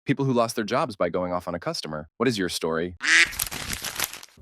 People who lost their jobs by going off on a customer. What is your story?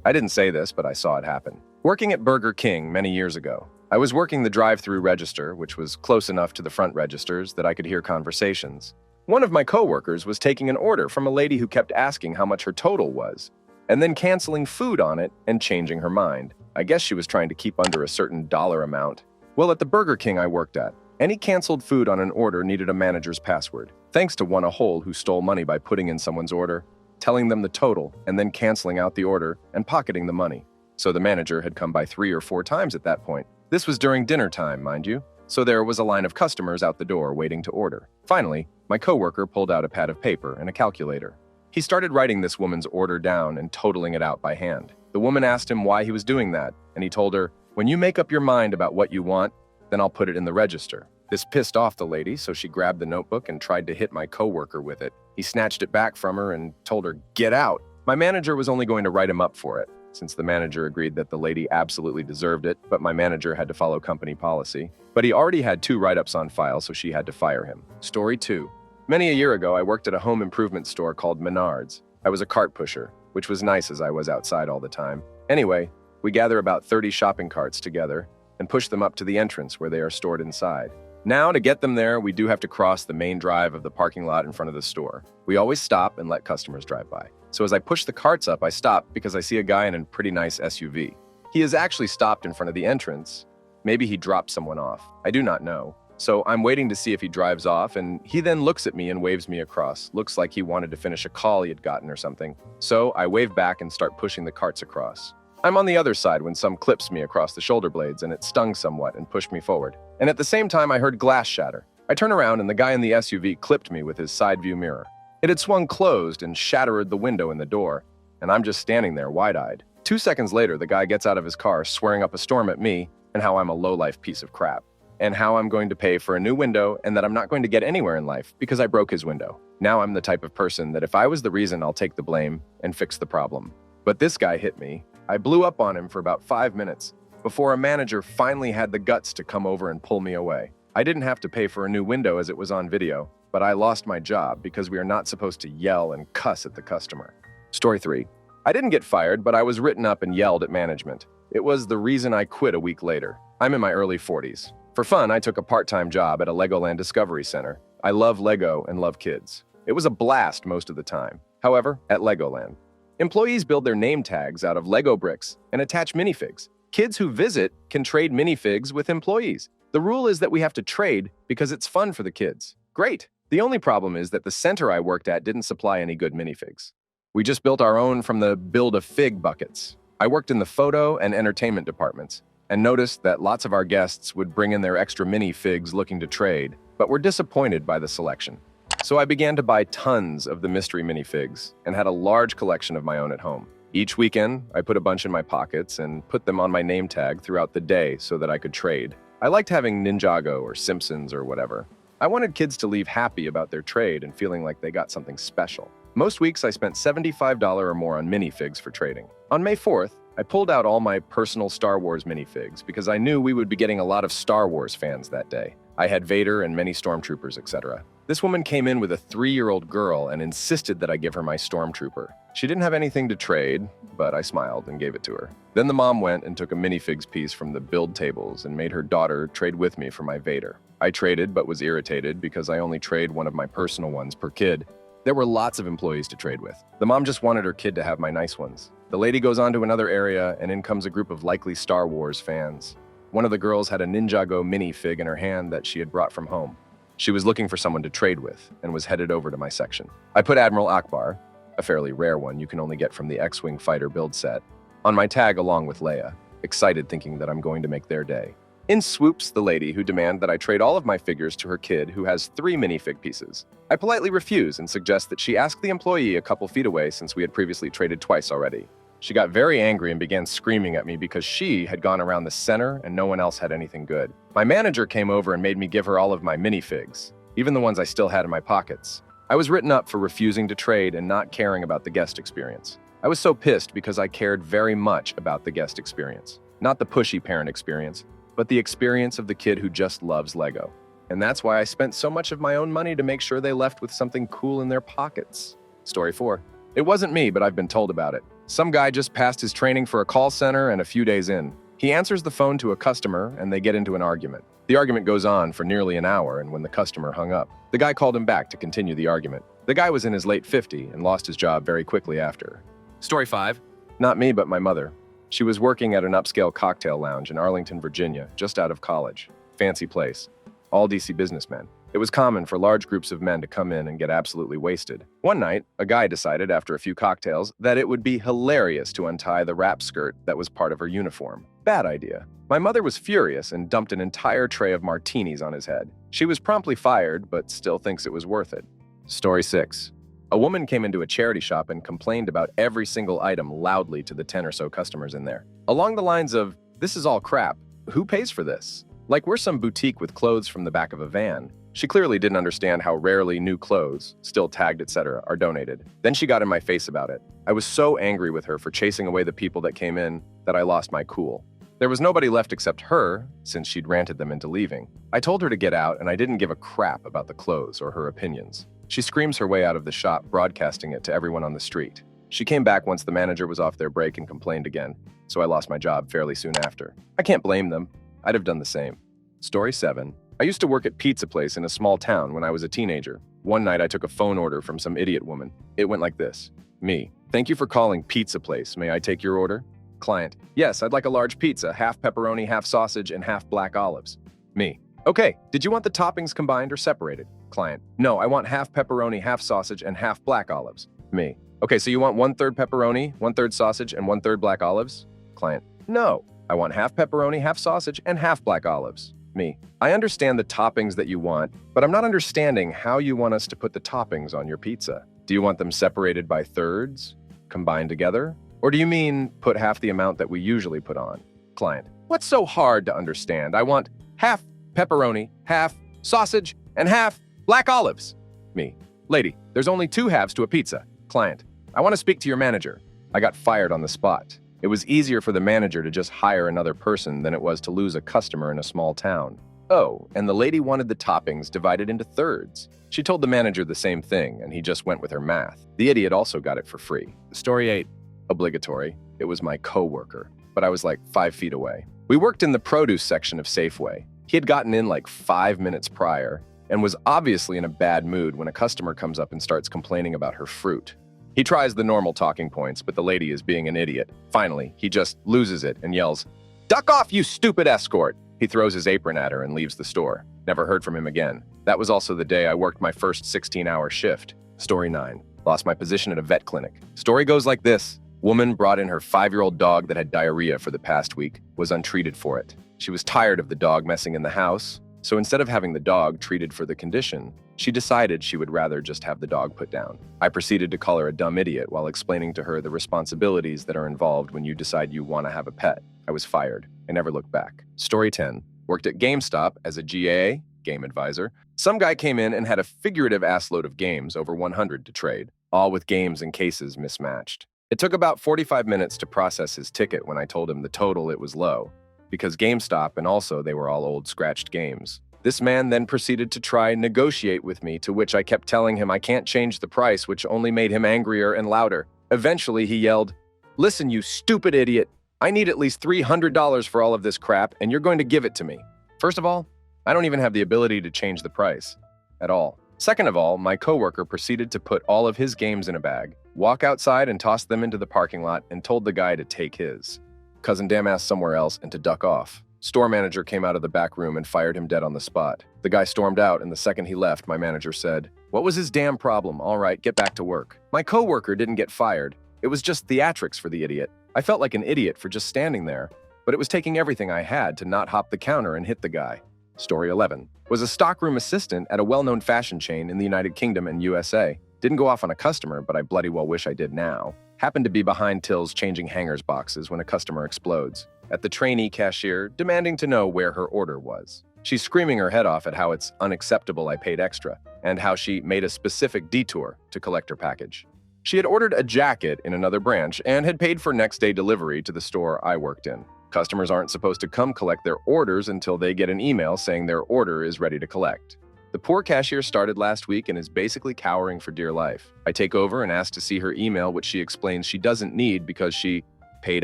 I didn't say this, but I saw it happen. Working at Burger King many years ago, I was working the drive-thru register, which was close enough to the front registers that I could hear conversations. One of my coworkers was taking an order from a lady who kept asking how much her total was, and then canceling food on it and changing her mind. I guess she was trying to keep under a certain dollar amount. Well, at the Burger King I worked at, any canceled food on an order needed a manager's password, thanks to one a-hole who stole money by putting in someone's order, telling them the total, and then canceling out the order and pocketing the money. So the manager had come by 3 or 4 times at that point. This was during dinner time, mind you, so there was a line of customers out the door waiting to order. Finally, my coworker pulled out a pad of paper and a calculator. He started writing this woman's order down and totaling it out by hand. The woman asked him why he was doing that, and he told her, "When you make up your mind about what you want, then I'll put it in the register." This pissed off the lady, so she grabbed the notebook and tried to hit my coworker with it. He snatched it back from her and told her, "Get out." My manager was only going to write him up for it, since the manager agreed that the lady absolutely deserved it, but my manager had to follow company policy. But he already had 2 write-ups on file, so she had to fire him. Story 2. Many a year ago, I worked at a home improvement store called Menards. I was a cart pusher, which was nice as I was outside all the time. Anyway, we gather about 30 shopping carts together and push them up to the entrance where they are stored inside. Now, to get them there, we do have to cross the main drive of the parking lot in front of the store. We always stop and let customers drive by. So as I push the carts up, I stop because I see a guy in a pretty nice SUV. He is actually stopped in front of the entrance. Maybe he dropped someone off. I do not know. So I'm waiting to see if he drives off, and he then looks at me and waves me across. Looks like he wanted to finish a call he had gotten or something. So I wave back and start pushing the carts across. I'm on the other side when some clips me across the shoulder blades, and it stung somewhat and pushed me forward. And at the same time, I heard glass shatter. I turn around and the guy in the SUV clipped me with his side view mirror. It had swung closed and shattered the window in the door, and I'm just standing there wide-eyed. 2 seconds later, the guy gets out of his car swearing up a storm at me and how I'm a low-life piece of crap, and how I'm going to pay for a new window and that I'm not going to get anywhere in life because I broke his window. Now I'm the type of person that if I was the reason, I'll take the blame and fix the problem. But this guy hit me. I blew up on him for about 5 minutes before a manager finally had the guts to come over and pull me away. I didn't have to pay for a new window as it was on video, but I lost my job because we are not supposed to yell and cuss at the customer. Story 3. I didn't get fired, but I was written up and yelled at management. It was the reason I quit a week later. I'm in my early 40s. For fun, I took a part-time job at a Legoland Discovery Center. I love Lego and love kids. It was a blast most of the time. However, at Legoland, employees build their name tags out of Lego bricks and attach minifigs. Kids who visit can trade minifigs with employees. The rule is that we have to trade because it's fun for the kids. Great. The only problem is that the center I worked at didn't supply any good minifigs. We just built our own from the build-a-fig buckets. I worked in the photo and entertainment departments and noticed that lots of our guests would bring in their extra minifigs looking to trade, but were disappointed by the selection. So I began to buy tons of the mystery minifigs and had a large collection of my own at home. Each weekend, I put a bunch in my pockets and put them on my name tag throughout the day so that I could trade. I liked having Ninjago or Simpsons or whatever. I wanted kids to leave happy about their trade and feeling like they got something special. Most weeks I spent $75 or more on minifigs for trading. On May 4th, I pulled out all my personal Star Wars minifigs because I knew we would be getting a lot of Star Wars fans that day. I had Vader and many stormtroopers, etc. This woman came in with a 3-year-old girl and insisted that I give her my stormtrooper. She didn't have anything to trade, but I smiled and gave it to her. Then the mom went and took a minifigs piece from the build tables and made her daughter trade with me for my Vader. I traded but was irritated because I only trade one of my personal ones per kid. There were lots of employees to trade with. The mom just wanted her kid to have my nice ones. The lady goes on to another area and in comes a group of likely Star Wars fans. One of the girls had a Ninjago minifig in her hand that she had brought from home. She was looking for someone to trade with and was headed over to my section. I put Admiral Akbar, a fairly rare one you can only get from the X-Wing fighter build set, on my tag along with Leia, excited thinking that I'm going to make their day. In swoops the lady who demands that I trade all of my figures to her kid who has 3 minifig pieces. I politely refuse and suggest that she ask the employee a couple feet away since we had previously traded twice already. She got very angry and began screaming at me because she had gone around the center and no one else had anything good. My manager came over and made me give her all of my minifigs, even the ones I still had in my pockets. I was written up for refusing to trade and not caring about the guest experience. I was so pissed because I cared very much about the guest experience. Not the pushy parent experience, but the experience of the kid who just loves Lego. And that's why I spent so much of my own money to make sure they left with something cool in their pockets. Story 4. It wasn't me, but I've been told about it. Some guy just passed his training for a call center and a few days in. He answers the phone to a customer and they get into an argument. The argument goes on for nearly an hour, and when the customer hung up, the guy called him back to continue the argument. The guy was in his late 50s and lost his job very quickly after. Story 5. Not me, but my mother. She was working at an upscale cocktail lounge in Arlington, Virginia, just out of college. Fancy place. All DC businessmen. It was common for large groups of men to come in and get absolutely wasted. One night, a guy decided, after a few cocktails, that it would be hilarious to untie the wrap skirt that was part of her uniform. Bad idea. My mother was furious and dumped an entire tray of martinis on his head. She was promptly fired, but still thinks it was worth it. Story 6. A woman came into a charity shop and complained about every single item loudly to the 10 or so customers in there. Along the lines of, "This is all crap. Who pays for this?" Like we're some boutique with clothes from the back of a van. She clearly didn't understand how rarely new clothes, still tagged, etc., are donated. Then she got in my face about it. I was so angry with her for chasing away the people that came in that I lost my cool. There was nobody left except her, since she'd ranted them into leaving. I told her to get out, and I didn't give a crap about the clothes or her opinions. She screams her way out of the shop, broadcasting it to everyone on the street. She came back once the manager was off their break and complained again, so I lost my job fairly soon after. I can't blame them. I'd have done the same. Story 7. I used to work at pizza place in a small town when I was a teenager. One night I took a phone order from some idiot woman. It went like this. Me. Thank you for calling pizza place. May I take your order? Client. Yes, I'd like a large pizza, half pepperoni, half sausage, and half black olives. Me. Okay, did you want the toppings combined or separated? Client. No, I want half pepperoni, half sausage, and half black olives. Me. Okay, so you want 1/3 pepperoni, 1/3 sausage, and 1/3 black olives? Client. No, I want half pepperoni, half sausage, and half black olives. Me. I understand the toppings that you want, but I'm not understanding how you want us to put the toppings on your pizza. Do you want them separated by thirds? Combined together? Or do you mean put half the amount that we usually put on? Client. What's so hard to understand? I want half pepperoni, half sausage, and half black olives. Me. Lady, there's only 2 halves to a pizza. Client. I want to speak to your manager. I got fired on the spot. It was easier for the manager to just hire another person than it was to lose a customer in a small town. Oh, and the lady wanted the toppings divided into thirds. She told the manager the same thing, and he just went with her math. The idiot also got it for free. Story 8. Obligatory. It was my co-worker, but I was like 5 feet away. We worked in the produce section of Safeway. He had gotten in like 5 minutes prior and was obviously in a bad mood when a customer comes up and starts complaining about her fruit. He tries the normal talking points, but the lady is being an idiot. Finally, he just loses it and yells, "Duck off, you stupid escort!" He throws his apron at her and leaves the store. Never heard from him again. That was also the day I worked my first 16-hour shift. Story 9. Lost my position at a vet clinic. Story goes like this. Woman brought in her 5-year-old dog that had diarrhea for the past week, was untreated for it. She was tired of the dog messing in the house, so instead of having the dog treated for the condition, she decided she would rather just have the dog put down. I proceeded to call her a dumb idiot while explaining to her the responsibilities that are involved when you decide you want to have a pet. I was fired. I never looked back. Story 10. Worked at GameStop as a GA, game advisor. Some guy came in and had a figurative assload of games, over 100 to trade, all with games and cases mismatched. It took about 45 minutes to process his ticket when I told him the total it was low, because GameStop and also they were all old scratched games. This man then proceeded to try negotiate with me, to which I kept telling him I can't change the price, which only made him angrier and louder. Eventually, he yelled, "Listen, you stupid idiot. I need at least $300 for all of this crap, and you're going to give it to me. First of all, I don't even have the ability to change the price at all. Second of all, my coworker proceeded to put all of his games in a bag, walk outside and toss them into the parking lot, and told the guy to take his cousin damn ass somewhere else and to duck off. Store manager came out of the back room and fired him dead on the spot. The guy stormed out, and the second he left, my manager said, "What was his damn problem? All right, get back to work." My coworker didn't get fired. It was just theatrics for the idiot. I felt like an idiot for just standing there, but it was taking everything I had to not hop the counter and hit the guy. Story 11. Was a stockroom assistant at a well-known fashion chain in the United Kingdom and USA. Didn't go off on a customer, but I bloody well wish I did now. Happened to be behind tills changing hangers boxes when a customer explodes. At the trainee cashier, demanding to know where her order was. She's screaming her head off at how it's unacceptable I paid extra, and how she made a specific detour to collect her package. She had ordered a jacket in another branch and had paid for next-day delivery to the store I worked in. Customers aren't supposed to come collect their orders until they get an email saying their order is ready to collect. The poor cashier started last week and is basically cowering for dear life. I take over and ask to see her email, which she explains she doesn't need because she paid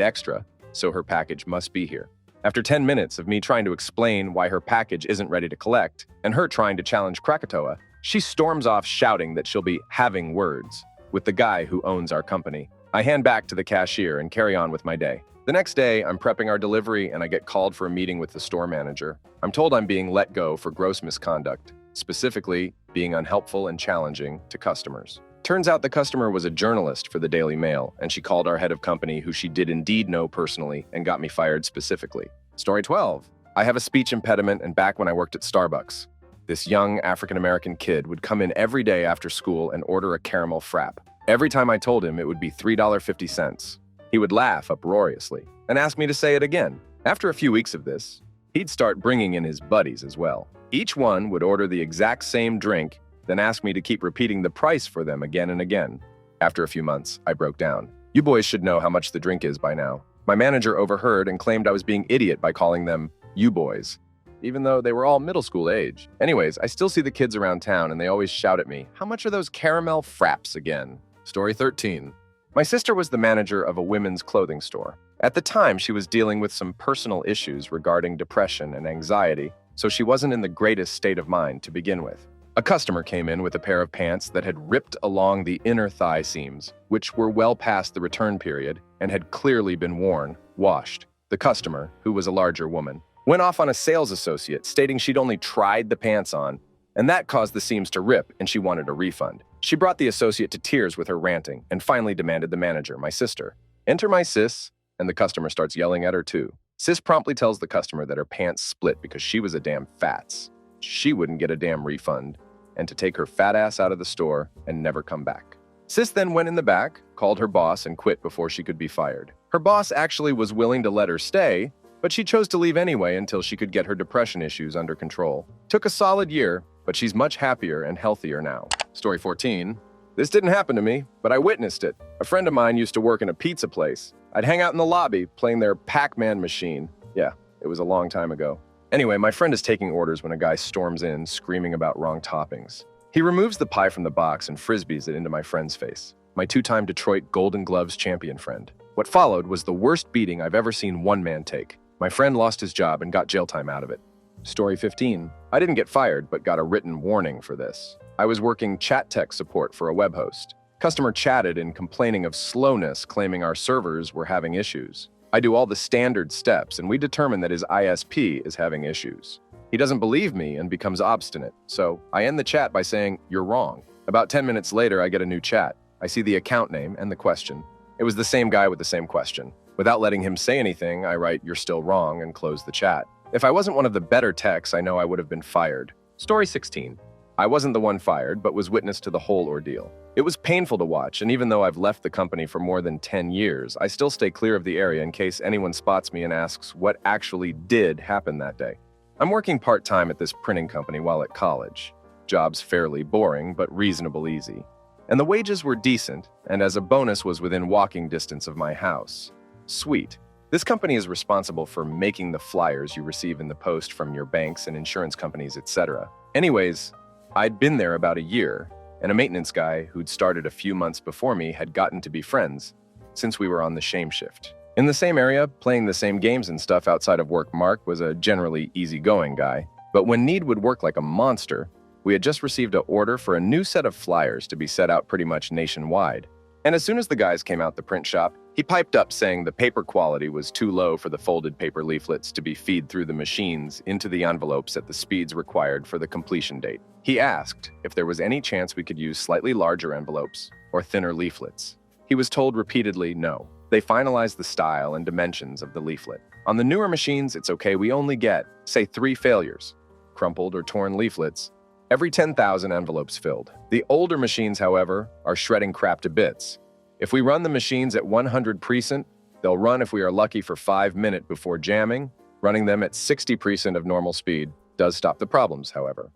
extra, so her package must be here. After 10 minutes of me trying to explain why her package isn't ready to collect, and her trying to challenge Krakatoa, she storms off shouting that she'll be having words with the guy who owns our company. I hand back to the cashier and carry on with my day. The next day, I'm prepping our delivery and I get called for a meeting with the store manager. I'm told I'm being let go for gross misconduct, specifically being unhelpful and challenging to customers. Turns out the customer was a journalist for the Daily Mail, and she called our head of company, who she did indeed know personally, and got me fired specifically. Story 12. I have a speech impediment, and back when I worked at Starbucks, this young African-American kid would come in every day after school and order a caramel frap. Every time I told him it would be $3.50, he would laugh uproariously and ask me to say it again. After a few weeks of this, he'd start bringing in his buddies as well. Each one would order the exact same drink, then ask me to keep repeating the price for them again and again. After a few months, I broke down. You boys should know how much the drink is by now. My manager overheard and claimed I was being idiot by calling them you boys, even though they were all middle school age. Anyways, I still see the kids around town and they always shout at me, "How much are those caramel fraps again?" Story 13. My sister was the manager of a women's clothing store. At the time, she was dealing with some personal issues regarding depression and anxiety, so she wasn't in the greatest state of mind to begin with. A customer came in with a pair of pants that had ripped along the inner thigh seams, which were well past the return period and had clearly been worn, washed. The customer, who was a larger woman, went off on a sales associate stating she'd only tried the pants on, and that caused the seams to rip and she wanted a refund. She brought the associate to tears with her ranting and finally demanded the manager, my sister. Enter my sis, and the customer starts yelling at her too. Sis promptly tells the customer that her pants split because she was a damn fats. She wouldn't get a damn refund, and to take her fat ass out of the store and never come back. Sis then went in the back, called her boss, and quit before she could be fired. Her boss actually was willing to let her stay, but she chose to leave anyway until she could get her depression issues under control. Took a solid year, but she's much happier and healthier now. Story 14. This didn't happen to me, but I witnessed it. A friend of mine used to work in a pizza place. I'd hang out in the lobby playing their Pac-Man machine. Yeah, it was a long time ago. Anyway, my friend is taking orders when a guy storms in, screaming about wrong toppings. He removes the pie from the box and frisbees it into my friend's face. My two-time Detroit Golden Gloves champion friend. What followed was the worst beating I've ever seen one man take. My friend lost his job and got jail time out of it. Story 15. I didn't get fired, but got a written warning for this. I was working chat tech support for a web host. Customer chatted in complaining of slowness, claiming our servers were having issues. I do all the standard steps, and we determine that his ISP is having issues. He doesn't believe me and becomes obstinate, so I end the chat by saying, "You're wrong." About 10 minutes later, I get a new chat. I see the account name and the question. It was the same guy with the same question. Without letting him say anything, I write, "You're still wrong," and close the chat. If I wasn't one of the better techs, I know I would have been fired. Story 16. I wasn't the one fired, but was witness to the whole ordeal. It was painful to watch, and even though I've left the company for more than 10 years, I still stay clear of the area in case anyone spots me and asks what actually did happen that day. I'm working part-time at this printing company while at college. Job's fairly boring, but reasonable easy. And the wages were decent, and as a bonus was within walking distance of my house. Sweet. This company is responsible for making the flyers you receive in the post from your banks and insurance companies, etc. Anyways, I'd been there about a year, and a maintenance guy who'd started a few months before me had gotten to be friends, since we were on the shame shift. In the same area, playing the same games and stuff outside of work, Mark was a generally easygoing guy, but when need would work like a monster, we had just received an order for a new set of flyers to be set out pretty much nationwide. And as soon as the guys came out the print shop, he piped up saying the paper quality was too low for the folded paper leaflets to be fed through the machines into the envelopes at the speeds required for the completion date. He asked if there was any chance we could use slightly larger envelopes or thinner leaflets. He was told repeatedly no. They finalized the style and dimensions of the leaflet. On the newer machines, it's okay, we only get, say, 3 failures, crumpled or torn leaflets, every 10,000 envelopes filled. The older machines, however, are shredding crap to bits. If we run the machines at 100 precent, they'll run if we are lucky for 5 minutes before jamming. Running them at 60 precent of normal speed does stop the problems, however.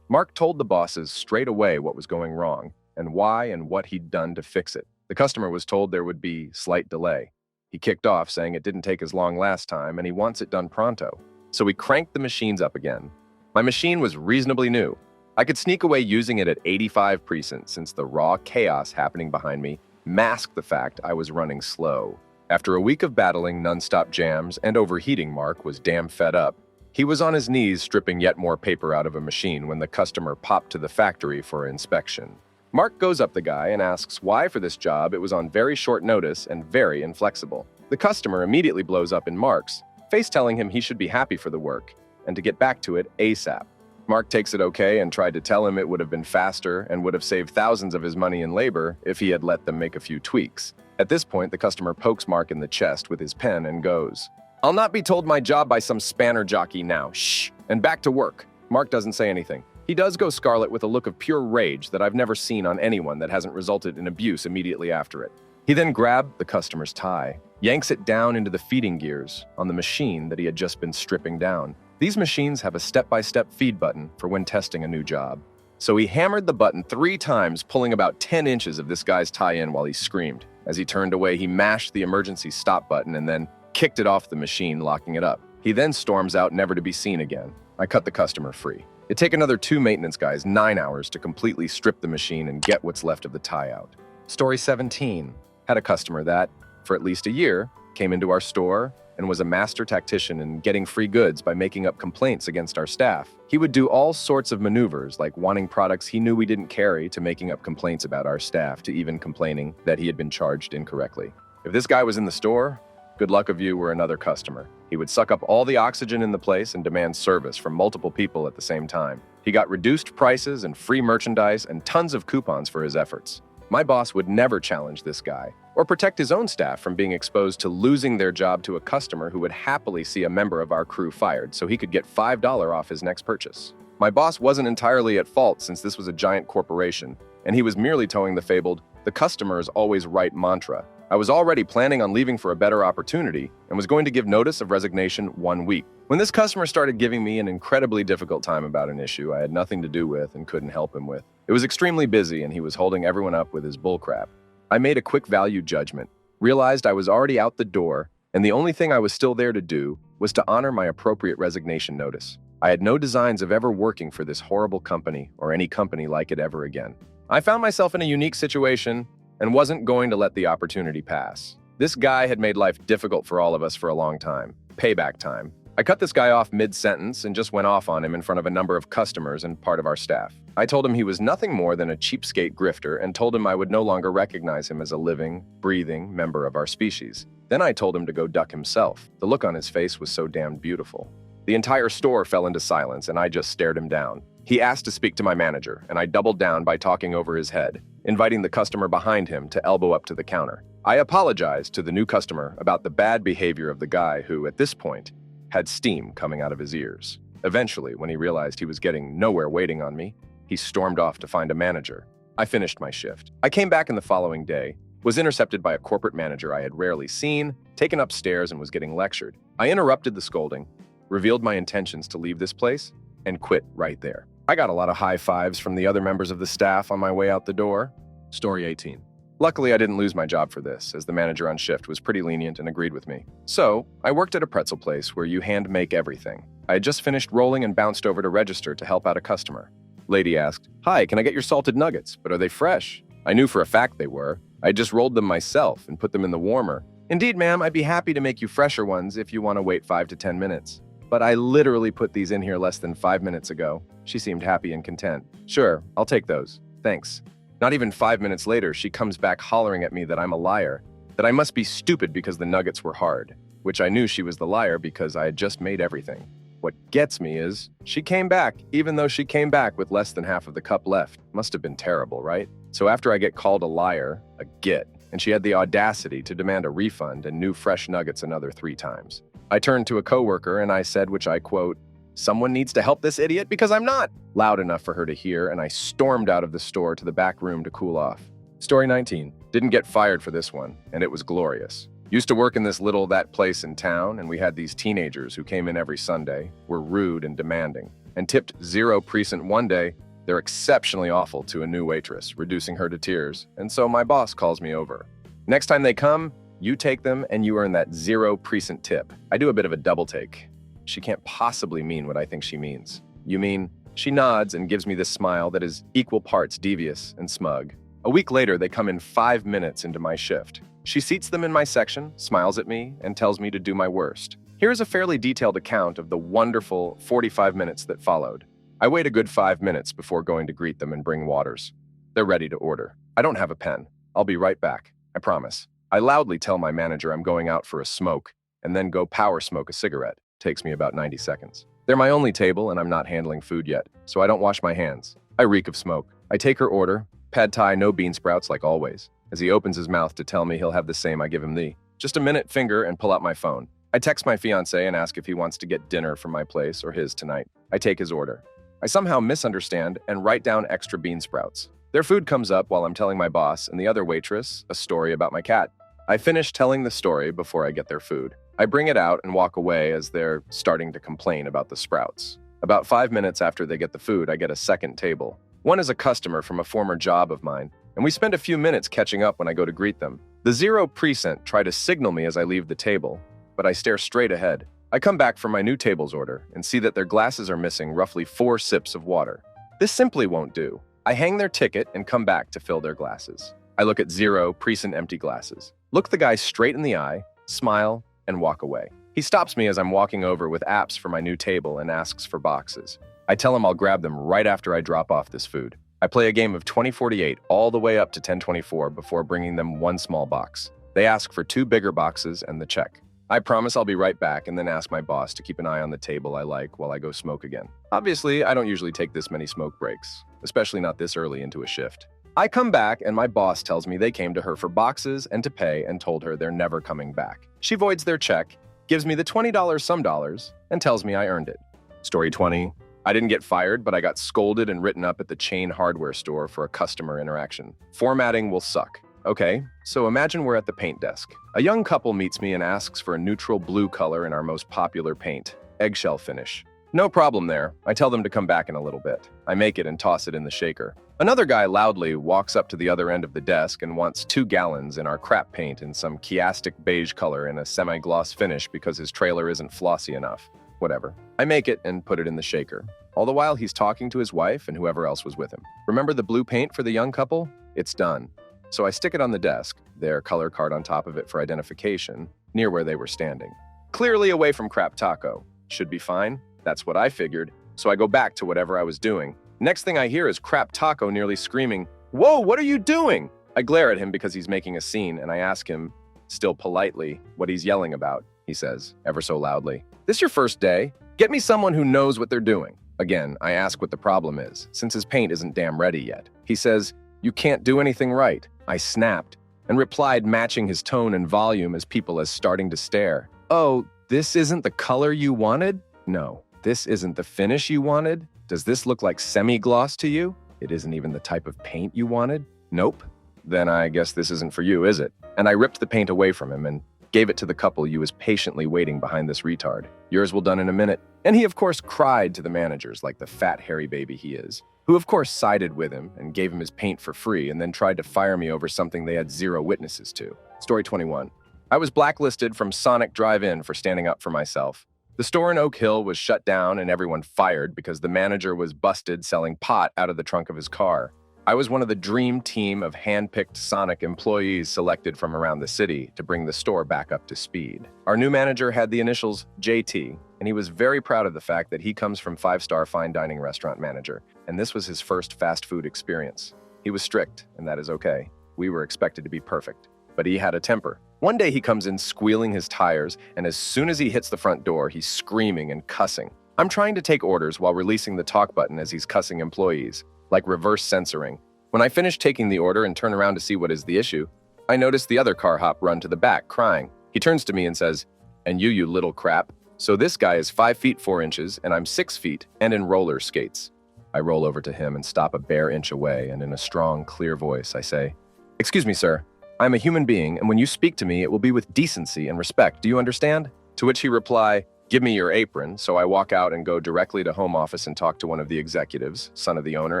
Mark told the bosses straight away what was going wrong and why and what he'd done to fix it. The customer was told there would be slight delay. He kicked off, saying it didn't take as long last time and he wants it done pronto. So we cranked the machines up again. My machine was reasonably new. I could sneak away using it at 85 precinct since the raw chaos happening behind me masked the fact I was running slow. After a week of battling nonstop jams and overheating, Mark was damn fed up. He was on his knees stripping yet more paper out of a machine when the customer popped to the factory for inspection. Mark goes up the guy and asks why for this job it was on very short notice and very inflexible. The customer immediately blows up in Mark's face, telling him he should be happy for the work and to get back to it ASAP. Mark takes it okay and tried to tell him it would have been faster and would have saved thousands of his money in labor if he had let them make a few tweaks. At this point, the customer pokes Mark in the chest with his pen and goes, "I'll not be told my job by some spanner jockey now. Shh! And back to work." Mark doesn't say anything. He does go scarlet with a look of pure rage that I've never seen on anyone that hasn't resulted in abuse immediately after it. He then grabbed the customer's tie, yanks it down into the feeding gears on the machine that he had just been stripping down. These machines have a step-by-step feed button for when testing a new job. So he hammered the button 3 times, pulling about 10 inches of this guy's tie in while he screamed. As he turned away, he mashed the emergency stop button and then kicked it off the machine, locking it up. He then storms out, never to be seen again. I cut the customer free. It'd take another 2 maintenance guys 9 hours to completely strip the machine and get what's left of the tie out. Story 17. Had a customer that, for at least a year, came into our store and was a master tactician in getting free goods by making up complaints against our staff. He would do all sorts of maneuvers, like wanting products he knew we didn't carry to making up complaints about our staff to even complaining that he had been charged incorrectly. If this guy was in the store, good luck if you were another customer. He would suck up all the oxygen in the place and demand service from multiple people at the same time. He got reduced prices and free merchandise and tons of coupons for his efforts. My boss would never challenge this guy or protect his own staff from being exposed to losing their job to a customer who would happily see a member of our crew fired so he could get $5 off his next purchase. My boss wasn't entirely at fault since this was a giant corporation, and he was merely towing the fabled, "the customer is always right" mantra. I was already planning on leaving for a better opportunity and was going to give notice of resignation 1 week. When this customer started giving me an incredibly difficult time about an issue I had nothing to do with and couldn't help him with. It was extremely busy and he was holding everyone up with his bullcrap. I made a quick value judgment, realized I was already out the door, and the only thing I was still there to do was to honor my appropriate resignation notice. I had no designs of ever working for this horrible company or any company like it ever again. I found myself in a unique situation and wasn't going to let the opportunity pass. This guy had made life difficult for all of us for a long time. Payback time. I cut this guy off mid-sentence and just went off on him in front of a number of customers and part of our staff. I told him he was nothing more than a cheapskate grifter and told him I would no longer recognize him as a living, breathing member of our species. Then I told him to go duck himself. The look on his face was so damned beautiful. The entire store fell into silence and I just stared him down. He asked to speak to my manager, and I doubled down by talking over his head, inviting the customer behind him to elbow up to the counter. I apologized to the new customer about the bad behavior of the guy who, at this point, had steam coming out of his ears. Eventually, when he realized he was getting nowhere waiting on me, he stormed off to find a manager. I finished my shift. I came back in the following day, was intercepted by a corporate manager I had rarely seen, taken upstairs and was getting lectured. I interrupted the scolding, revealed my intentions to leave this place, and quit right there. I got a lot of high fives from the other members of the staff on my way out the door. Story 18. Luckily, I didn't lose my job for this, as the manager on shift was pretty lenient and agreed with me. So, I worked at a pretzel place where you hand make everything. I had just finished rolling and bounced over to register to help out a customer. Lady asked, "Hi, can I get your salted nuggets? But are they fresh?" I knew for a fact they were. I just rolled them myself and put them in the warmer. "Indeed, ma'am, I'd be happy to make you fresher ones if you want to wait 5 to 10 minutes. But I literally put these in here less than 5 minutes ago." She seemed happy and content. "Sure, I'll take those. Thanks." Not even 5 minutes later, she comes back hollering at me that I'm a liar, that I must be stupid because the nuggets were hard, which I knew she was the liar because I had just made everything. What gets me is, she came back, even though she came back with less than half of the cup left. Must have been terrible, right? So after I get called a liar, a git, and she had the audacity to demand a refund and new fresh nuggets another 3 times. I turned to a coworker and I said, which I quote, "Someone needs to help this idiot because I'm not," loud enough for her to hear, and I stormed out of the store to the back room to cool off. Story 19. Didn't get fired for this one, and it was glorious. Used to work in this that place in town, and we had these teenagers who came in every Sunday, were rude and demanding, and tipped 0 precinct one day. They're exceptionally awful to a new waitress, reducing her to tears, and so my boss calls me over. "Next time they come, You take them and you earn that 0% tip. I do a bit of a double take. She can't possibly mean what I think she means. You mean? She nods and gives me this smile that is equal parts devious and smug. A week later, they come in 5 minutes into my shift. She seats them in my section, smiles at me, and tells me to do my worst. Here is a fairly detailed account of the wonderful 45 minutes that followed. I wait a good 5 minutes before going to greet them and bring waters. They're ready to order. I don't have a pen. I'll be right back. I promise. I loudly tell my manager I'm going out for a smoke, and then go power smoke a cigarette. Takes me about 90 seconds. They're my only table, and I'm not handling food yet, so I don't wash my hands. I reek of smoke. I take her order. Pad Thai, no bean sprouts like always. As he opens his mouth to tell me he'll have the same, I give him the just a minute finger and pull out my phone. I text my fiancé and ask if he wants to get dinner from my place or his tonight. I take his order. I somehow misunderstand and write down extra bean sprouts. Their food comes up while I'm telling my boss and the other waitress a story about my cat. I finish telling the story before I get their food. I bring it out and walk away as they're starting to complain about the sprouts. About 5 minutes after they get the food, I get a second table. One is a customer from a former job of mine, and we spend a few minutes catching up when I go to greet them. The 0% try to signal me as I leave the table, but I stare straight ahead. I come back for my new table's order and see that their glasses are missing roughly 4 sips of water. This simply won't do. I hang their ticket and come back to fill their glasses. I look at 0% empty glasses, look the guy straight in the eye, smile, and walk away. He stops me as I'm walking over with apps for my new table and asks for boxes. I tell him I'll grab them right after I drop off this food. I play a game of 2048 all the way up to 1024 before bringing them one small box. They ask for 2 bigger boxes and the check. I promise I'll be right back and then ask my boss to keep an eye on the table I like while I go smoke again. Obviously, I don't usually take this many smoke breaks, especially not this early into a shift. I come back and my boss tells me they came to her for boxes and to pay and told her they're never coming back. She voids their check, gives me the $20 some dollars, and tells me I earned it. Story 20. I didn't get fired, but I got scolded and written up at the chain hardware store for a customer interaction. Formatting will suck. Okay, so imagine we're at the paint desk. A young couple meets me and asks for a neutral blue color in our most popular paint, eggshell finish. No problem there. I tell them to come back in a little bit. I make it and toss it in the shaker. Another guy loudly walks up to the other end of the desk and wants 2 gallons in our crap paint in some chiastic beige color in a semi-gloss finish because his trailer isn't flossy enough. Whatever. I make it and put it in the shaker. All the while, he's talking to his wife and whoever else was with him. Remember the blue paint for the young couple? It's done. So I stick it on the desk, their color card on top of it for identification, near where they were standing. Clearly away from crap taco. Should be fine. That's what I figured. So I go back to whatever I was doing. Next thing I hear is crap taco nearly screaming, "Whoa, what are you doing?" I glare at him because he's making a scene, and I ask him, still politely, what he's yelling about. He says, ever so loudly, "This your first day? Get me someone who knows what they're doing." Again, I ask what the problem is, since his paint isn't damn ready yet. He says, "You can't do anything right." I snapped and replied, matching his tone and volume as people as starting to stare. "Oh, this isn't the color you wanted? No. This isn't the finish you wanted? Does this look like semi-gloss to you? It isn't even the type of paint you wanted? Nope. Then I guess this isn't for you, is it?" And I ripped the paint away from him and gave it to the couple you was patiently waiting behind this retard. "Yours will done in a minute." And he, of course, cried to the managers like the fat, hairy baby he is, who, of course, sided with him and gave him his paint for free and then tried to fire me over something they had 0 witnesses to. Story 21. I was blacklisted from Sonic Drive-In for standing up for myself. The store in Oak Hill was shut down and everyone fired because the manager was busted selling pot out of the trunk of his car. I was one of the dream team of hand-picked Sonic employees selected from around the city to bring the store back up to speed. Our new manager had the initials JT, and he was very proud of the fact that he comes from 5-star fine dining restaurant manager, and this was his first fast food experience. He was strict, and that is okay. We were expected to be perfect, but he had a temper. One day he comes in squealing his tires, and as soon as he hits the front door, he's screaming and cussing. I'm trying to take orders while releasing the talk button as he's cussing employees, like reverse censoring. When I finish taking the order and turn around to see what is the issue, I notice the other car hop run to the back, crying. He turns to me and says, "And you little crap. So this guy is 5 feet 4 inches, and I'm 6 feet, and in roller skates." I roll over to him and stop a bare inch away, and in a strong, clear voice, I say, "Excuse me, sir. I'm a human being, and when you speak to me, it will be with decency and respect. Do you understand?" To which he reply, "Give me your apron." So I walk out and go directly to home office and talk to one of the executives, son of the owner,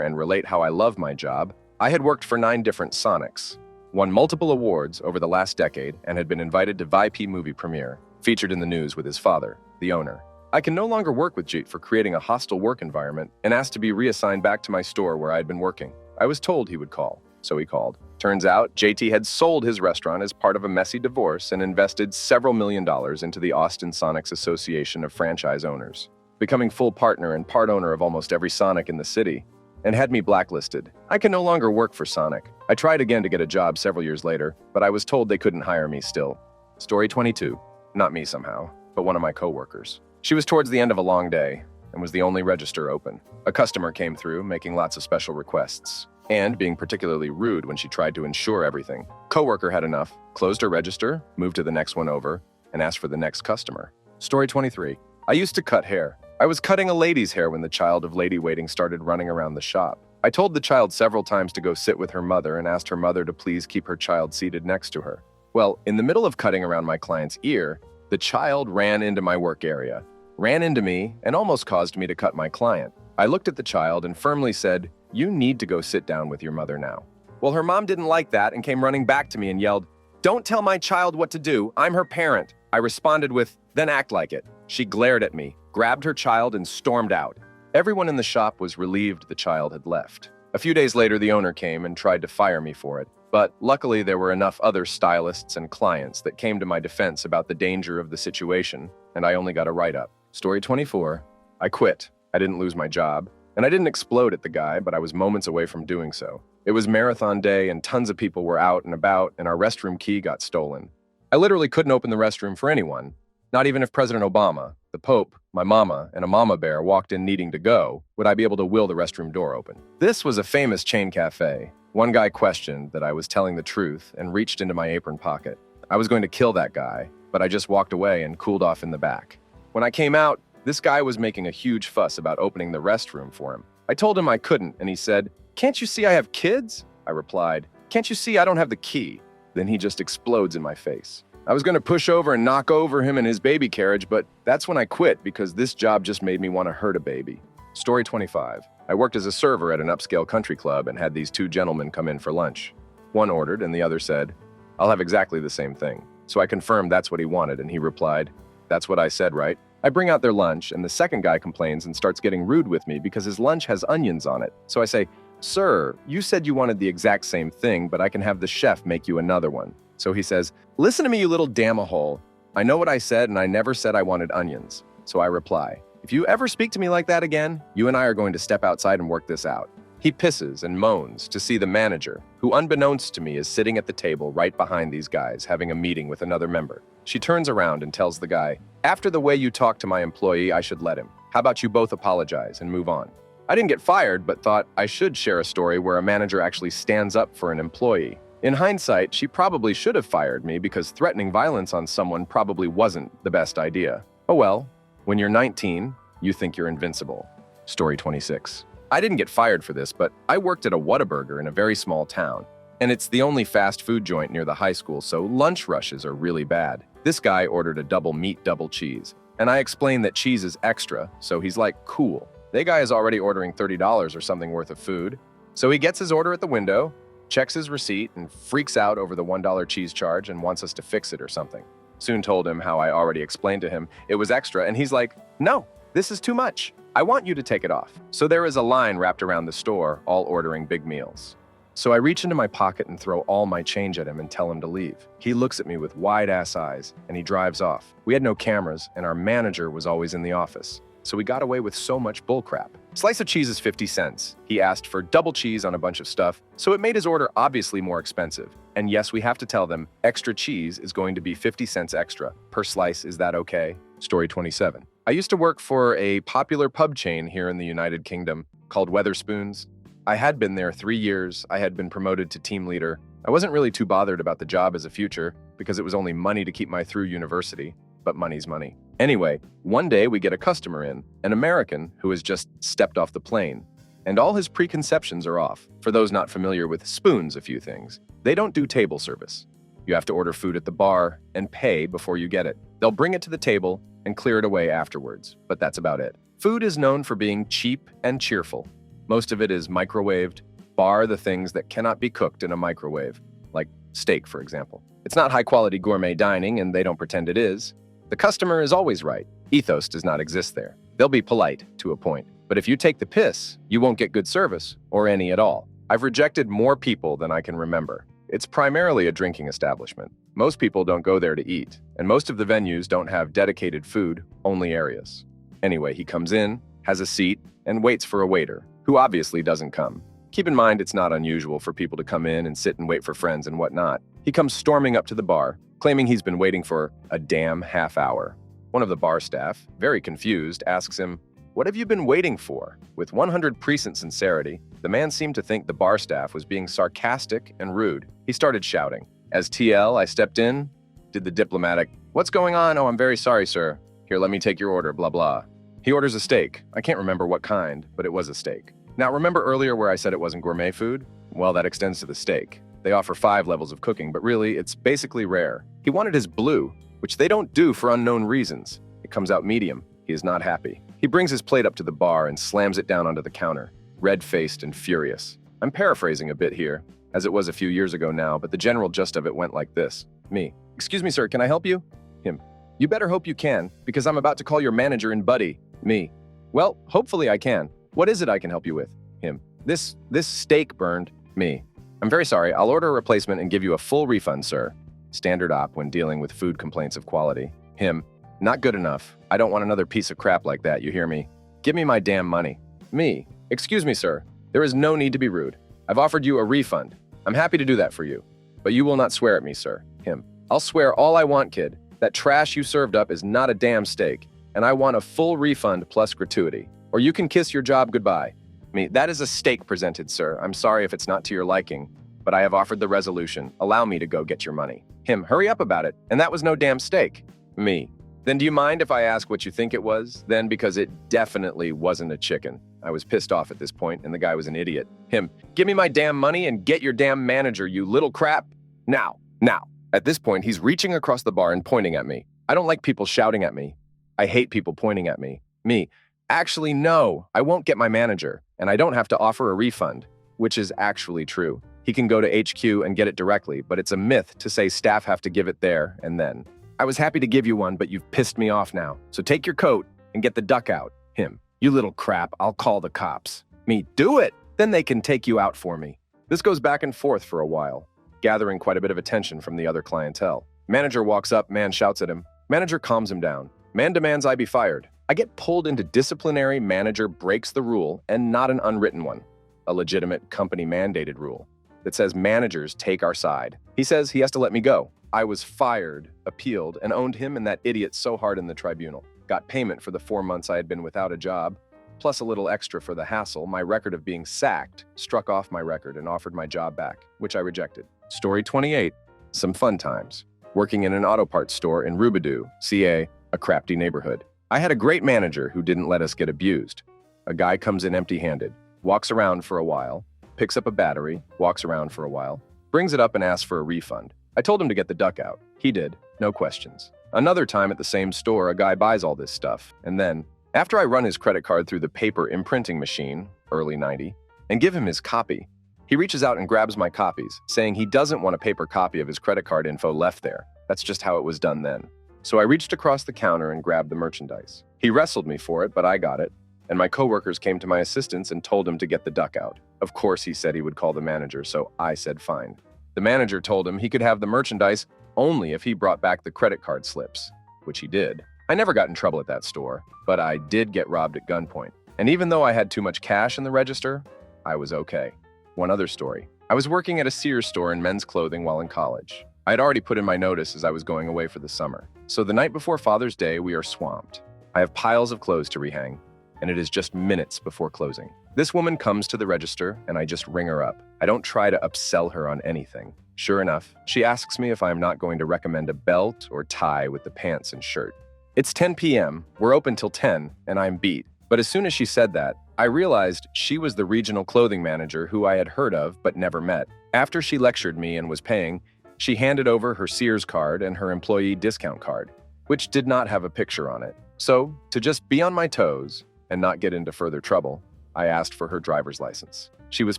and relate how I love my job. I had worked for 9 different Sonics. won multiple awards over the last decade, and had been invited to VIP movie premiere, featured in the news with his father, the owner. I can no longer work with Jeet for creating a hostile work environment and asked to be reassigned back to my store where I had been working. I was told he would call, so he called. Turns out, JT had sold his restaurant as part of a messy divorce and invested several $1 million into the Austin Sonics Association of Franchise Owners, becoming full partner and part owner of almost every Sonic in the city, and had me blacklisted. I can no longer work for Sonic. I tried again to get a job several years later, but I was told they couldn't hire me still. Story 22. Not me somehow, but one of my coworkers. She was towards the end of a long day and was the only register open. A customer came through, making lots of special requests, and being particularly rude when she tried to ensure everything. Coworker had enough, closed her register, moved to the next one over, and asked for the next customer. Story 23. I used to cut hair. I was cutting a lady's hair when the child of lady waiting started running around the shop. I told the child several times to go sit with her mother and asked her mother to please keep her child seated next to her. Well, in the middle of cutting around my client's ear, the child ran into my work area, ran into me, and almost caused me to cut my client. I looked at the child and firmly said, "You need to go sit down with your mother now." Well, her mom didn't like that and came running back to me and yelled, "Don't tell my child what to do. I'm her parent." I responded with, "Then act like it." She glared at me, grabbed her child, and stormed out. Everyone in the shop was relieved the child had left. A few days later, the owner came and tried to fire me for it. But luckily, there were enough other stylists and clients that came to my defense about the danger of the situation, and I only got a write-up. Story 24. I quit. I didn't lose my job. And I didn't explode at the guy, but I was moments away from doing so. It was marathon day, and tons of people were out and about, and our restroom key got stolen. I literally couldn't open the restroom for anyone. Not even if President Obama, the Pope, my mama, and a mama bear walked in needing to go, would I be able to will the restroom door open. This was a famous chain cafe. One guy questioned that I was telling the truth and reached into my apron pocket. I was going to kill that guy, but I just walked away and cooled off in the back. When I came out, this guy was making a huge fuss about opening the restroom for him. I told him I couldn't, and he said, "Can't you see I have kids?" I replied, "Can't you see I don't have the key?" Then he just explodes in my face. I was going to push over and knock over him in his baby carriage, but that's when I quit because this job just made me want to hurt a baby. Story 25. I worked as a server at an upscale country club and had these two gentlemen come in for lunch. One ordered and the other said, "I'll have exactly the same thing." So I confirmed that's what he wanted, and he replied, "That's what I said, right?" I bring out their lunch, and the second guy complains and starts getting rude with me because his lunch has onions on it. So I say, "Sir, you said you wanted the exact same thing, but I can have the chef make you another one." So he says, "Listen to me, you little damn-a-hole. I know what I said, and I never said I wanted onions." So I reply, "If you ever speak to me like that again, you and I are going to step outside and work this out." He pisses and moans to see the manager, who unbeknownst to me is sitting at the table right behind these guys having a meeting with another member. She turns around and tells the guy, "After the way you talk to my employee, I should let him. How about you both apologize and move on?" I didn't get fired, but thought I should share a story where a manager actually stands up for an employee. In hindsight, she probably should have fired me because threatening violence on someone probably wasn't the best idea. Oh well, when you're 19, you think you're invincible. Story 26. I didn't get fired for this, but I worked at a Whataburger in a very small town. And it's the only fast food joint near the high school, so lunch rushes are really bad. This guy ordered a double meat, double cheese. And I explained that cheese is extra, so he's like, cool. The guy is already ordering $30 or something worth of food. So he gets his order at the window, checks his receipt, and freaks out over the $1 cheese charge and wants us to fix it or something. Soon told him how I already explained to him it was extra, and he's like, "No, this is too much. I want you to take it off." So there is a line wrapped around the store, all ordering big meals. So I reach into my pocket and throw all my change at him and tell him to leave. He looks at me with wide-ass eyes, and he drives off. We had no cameras, and our manager was always in the office. So we got away with so much bullcrap. Slice of cheese is 50 cents. He asked for double cheese on a bunch of stuff, so it made his order obviously more expensive. And yes, we have to tell them, extra cheese is going to be 50 cents extra. Per slice, is that okay? Story 27. I used to work for a popular pub chain here in the United Kingdom called Weatherspoons. I had been there 3 years. I had been promoted to team leader. I wasn't really too bothered about the job as a future because it was only money to keep my through university, but money's money. Anyway, one day we get a customer in, an American who has just stepped off the plane, and all his preconceptions are off. For those not familiar with spoons, a few things. They don't do table service. You have to order food at the bar and pay before you get it. They'll bring it to the table and clear it away afterwards, but that's about it. Food is known for being cheap and cheerful. Most of it is microwaved, bar the things that cannot be cooked in a microwave. like steak, for example. It's not high-quality gourmet dining, and they don't pretend it is. The customer is always right. Ethos does not exist there. They'll be polite to a point. But if you take the piss, you won't get good service, or any at all. I've rejected more people than I can remember. It's primarily a drinking establishment. Most people don't go there to eat, and most of the venues don't have dedicated food-only areas. Anyway, he comes in, has a seat, and waits for a waiter, who obviously doesn't come. Keep in mind, it's not unusual for people to come in and sit and wait for friends and whatnot. He comes storming up to the bar, claiming he's been waiting for a damn half hour. One of the bar staff, very confused, asks him, "What have you been waiting for?" With 100% sincerity, the man seemed to think the bar staff was being sarcastic and rude. He started shouting. As TL, I stepped in, did the diplomatic, "What's going on? Oh, I'm very sorry, sir. Here, let me take your order, blah, blah." He orders a steak. I can't remember what kind, but it was a steak. Now, remember earlier where I said it wasn't gourmet food? Well, that extends to the steak. They offer 5 levels of cooking, but really, it's basically rare. He wanted his blue, which they don't do for unknown reasons. It comes out medium. He is not happy. He brings his plate up to the bar and slams it down onto the counter, red-faced and furious. I'm paraphrasing a bit here, as it was a few years ago now, but the general gist of it went like this. Me. "Excuse me, sir, can I help you?" Him. "You better hope you can, because I'm about to call your manager and buddy." Me. "Well, hopefully I can. What is it I can help you with?" Him. This steak burned." Me. "I'm very sorry. I'll order a replacement and give you a full refund, sir." Standard op when dealing with food complaints of quality. Him. "Not good enough. I don't want another piece of crap like that, you hear me? Give me my damn money." Me. "Excuse me, sir. There is no need to be rude. I've offered you a refund. I'm happy to do that for you. But you will not swear at me, sir." Him. "I'll swear all I want, kid. That trash you served up is not a damn steak, and I want a full refund plus gratuity. Or you can kiss your job goodbye." Me. "That is a steak presented, sir. I'm sorry if it's not to your liking, but I have offered the resolution. Allow me to go get your money." Him. "Hurry up about it. And that was no damn steak." Me. "Then do you mind if I ask what you think it was? Then, because it definitely wasn't a chicken." I was pissed off at this point, and the guy was an idiot. Him. "Give me my damn money and get your damn manager, you little crap. Now. Now." At this point, he's reaching across the bar and pointing at me. I don't like people shouting at me. I hate people pointing at me. Me. "Actually, no, I won't get my manager, and I don't have to offer a refund," which is actually true. He can go to HQ and get it directly, but it's a myth to say staff have to give it there and then. "I was happy to give you one, but you've pissed me off now. So take your coat and get the duck out." Him. "You little crap, I'll call the cops." Me. "Do it! Then they can take you out for me." This goes back and forth for a while, gathering quite a bit of attention from the other clientele. Manager walks up, man shouts at him. Manager calms him down. Man demands I be fired. I get pulled into disciplinary. Manager breaks the rule, and not an unwritten one. A legitimate company-mandated rule that says managers take our side. He says he has to let me go. I was fired, appealed, and owned him and that idiot so hard in the tribunal. Got payment for the 4 months I had been without a job, plus a little extra for the hassle. My record of being sacked struck off my record and offered my job back, which I rejected. Story 28. Some fun times. Working in an auto parts store in Rubidoux, CA, a crafty neighborhood. I had a great manager who didn't let us get abused. A guy comes in empty-handed, walks around for a while, picks up a battery, walks around for a while, brings it up and asks for a refund. I told him to get the duck out. He did, no questions. Another time at the same store, a guy buys all this stuff, and then, after I run his credit card through the paper imprinting machine, early 90, and give him his copy, he reaches out and grabs my copies, saying he doesn't want a paper copy of his credit card info left there. That's just how it was done then. So I reached across the counter and grabbed the merchandise. He wrestled me for it, but I got it, and my coworkers came to my assistance and told him to get the duck out. Of course, he said he would call the manager, so I said fine. The manager told him he could have the merchandise only if he brought back the credit card slips, which he did. I never got in trouble at that store, but I did get robbed at gunpoint. And even though I had too much cash in the register, I was okay. One other story. I was working at a Sears store in men's clothing while in college. I had already put in my notice as I was going away for the summer. So the night before Father's Day, we are swamped. I have piles of clothes to rehang, and it is just minutes before closing. This woman comes to the register, and I just ring her up. I don't try to upsell her on anything. Sure enough, she asks me if I'm not going to recommend a belt or tie with the pants and shirt. It's 10 p.m., we're open till 10, and I'm beat. But as soon as she said that, I realized she was the regional clothing manager who I had heard of but never met. After she lectured me and was paying, she handed over her Sears card and her employee discount card, which did not have a picture on it. So, to just be on my toes and not get into further trouble, I asked for her driver's license. She was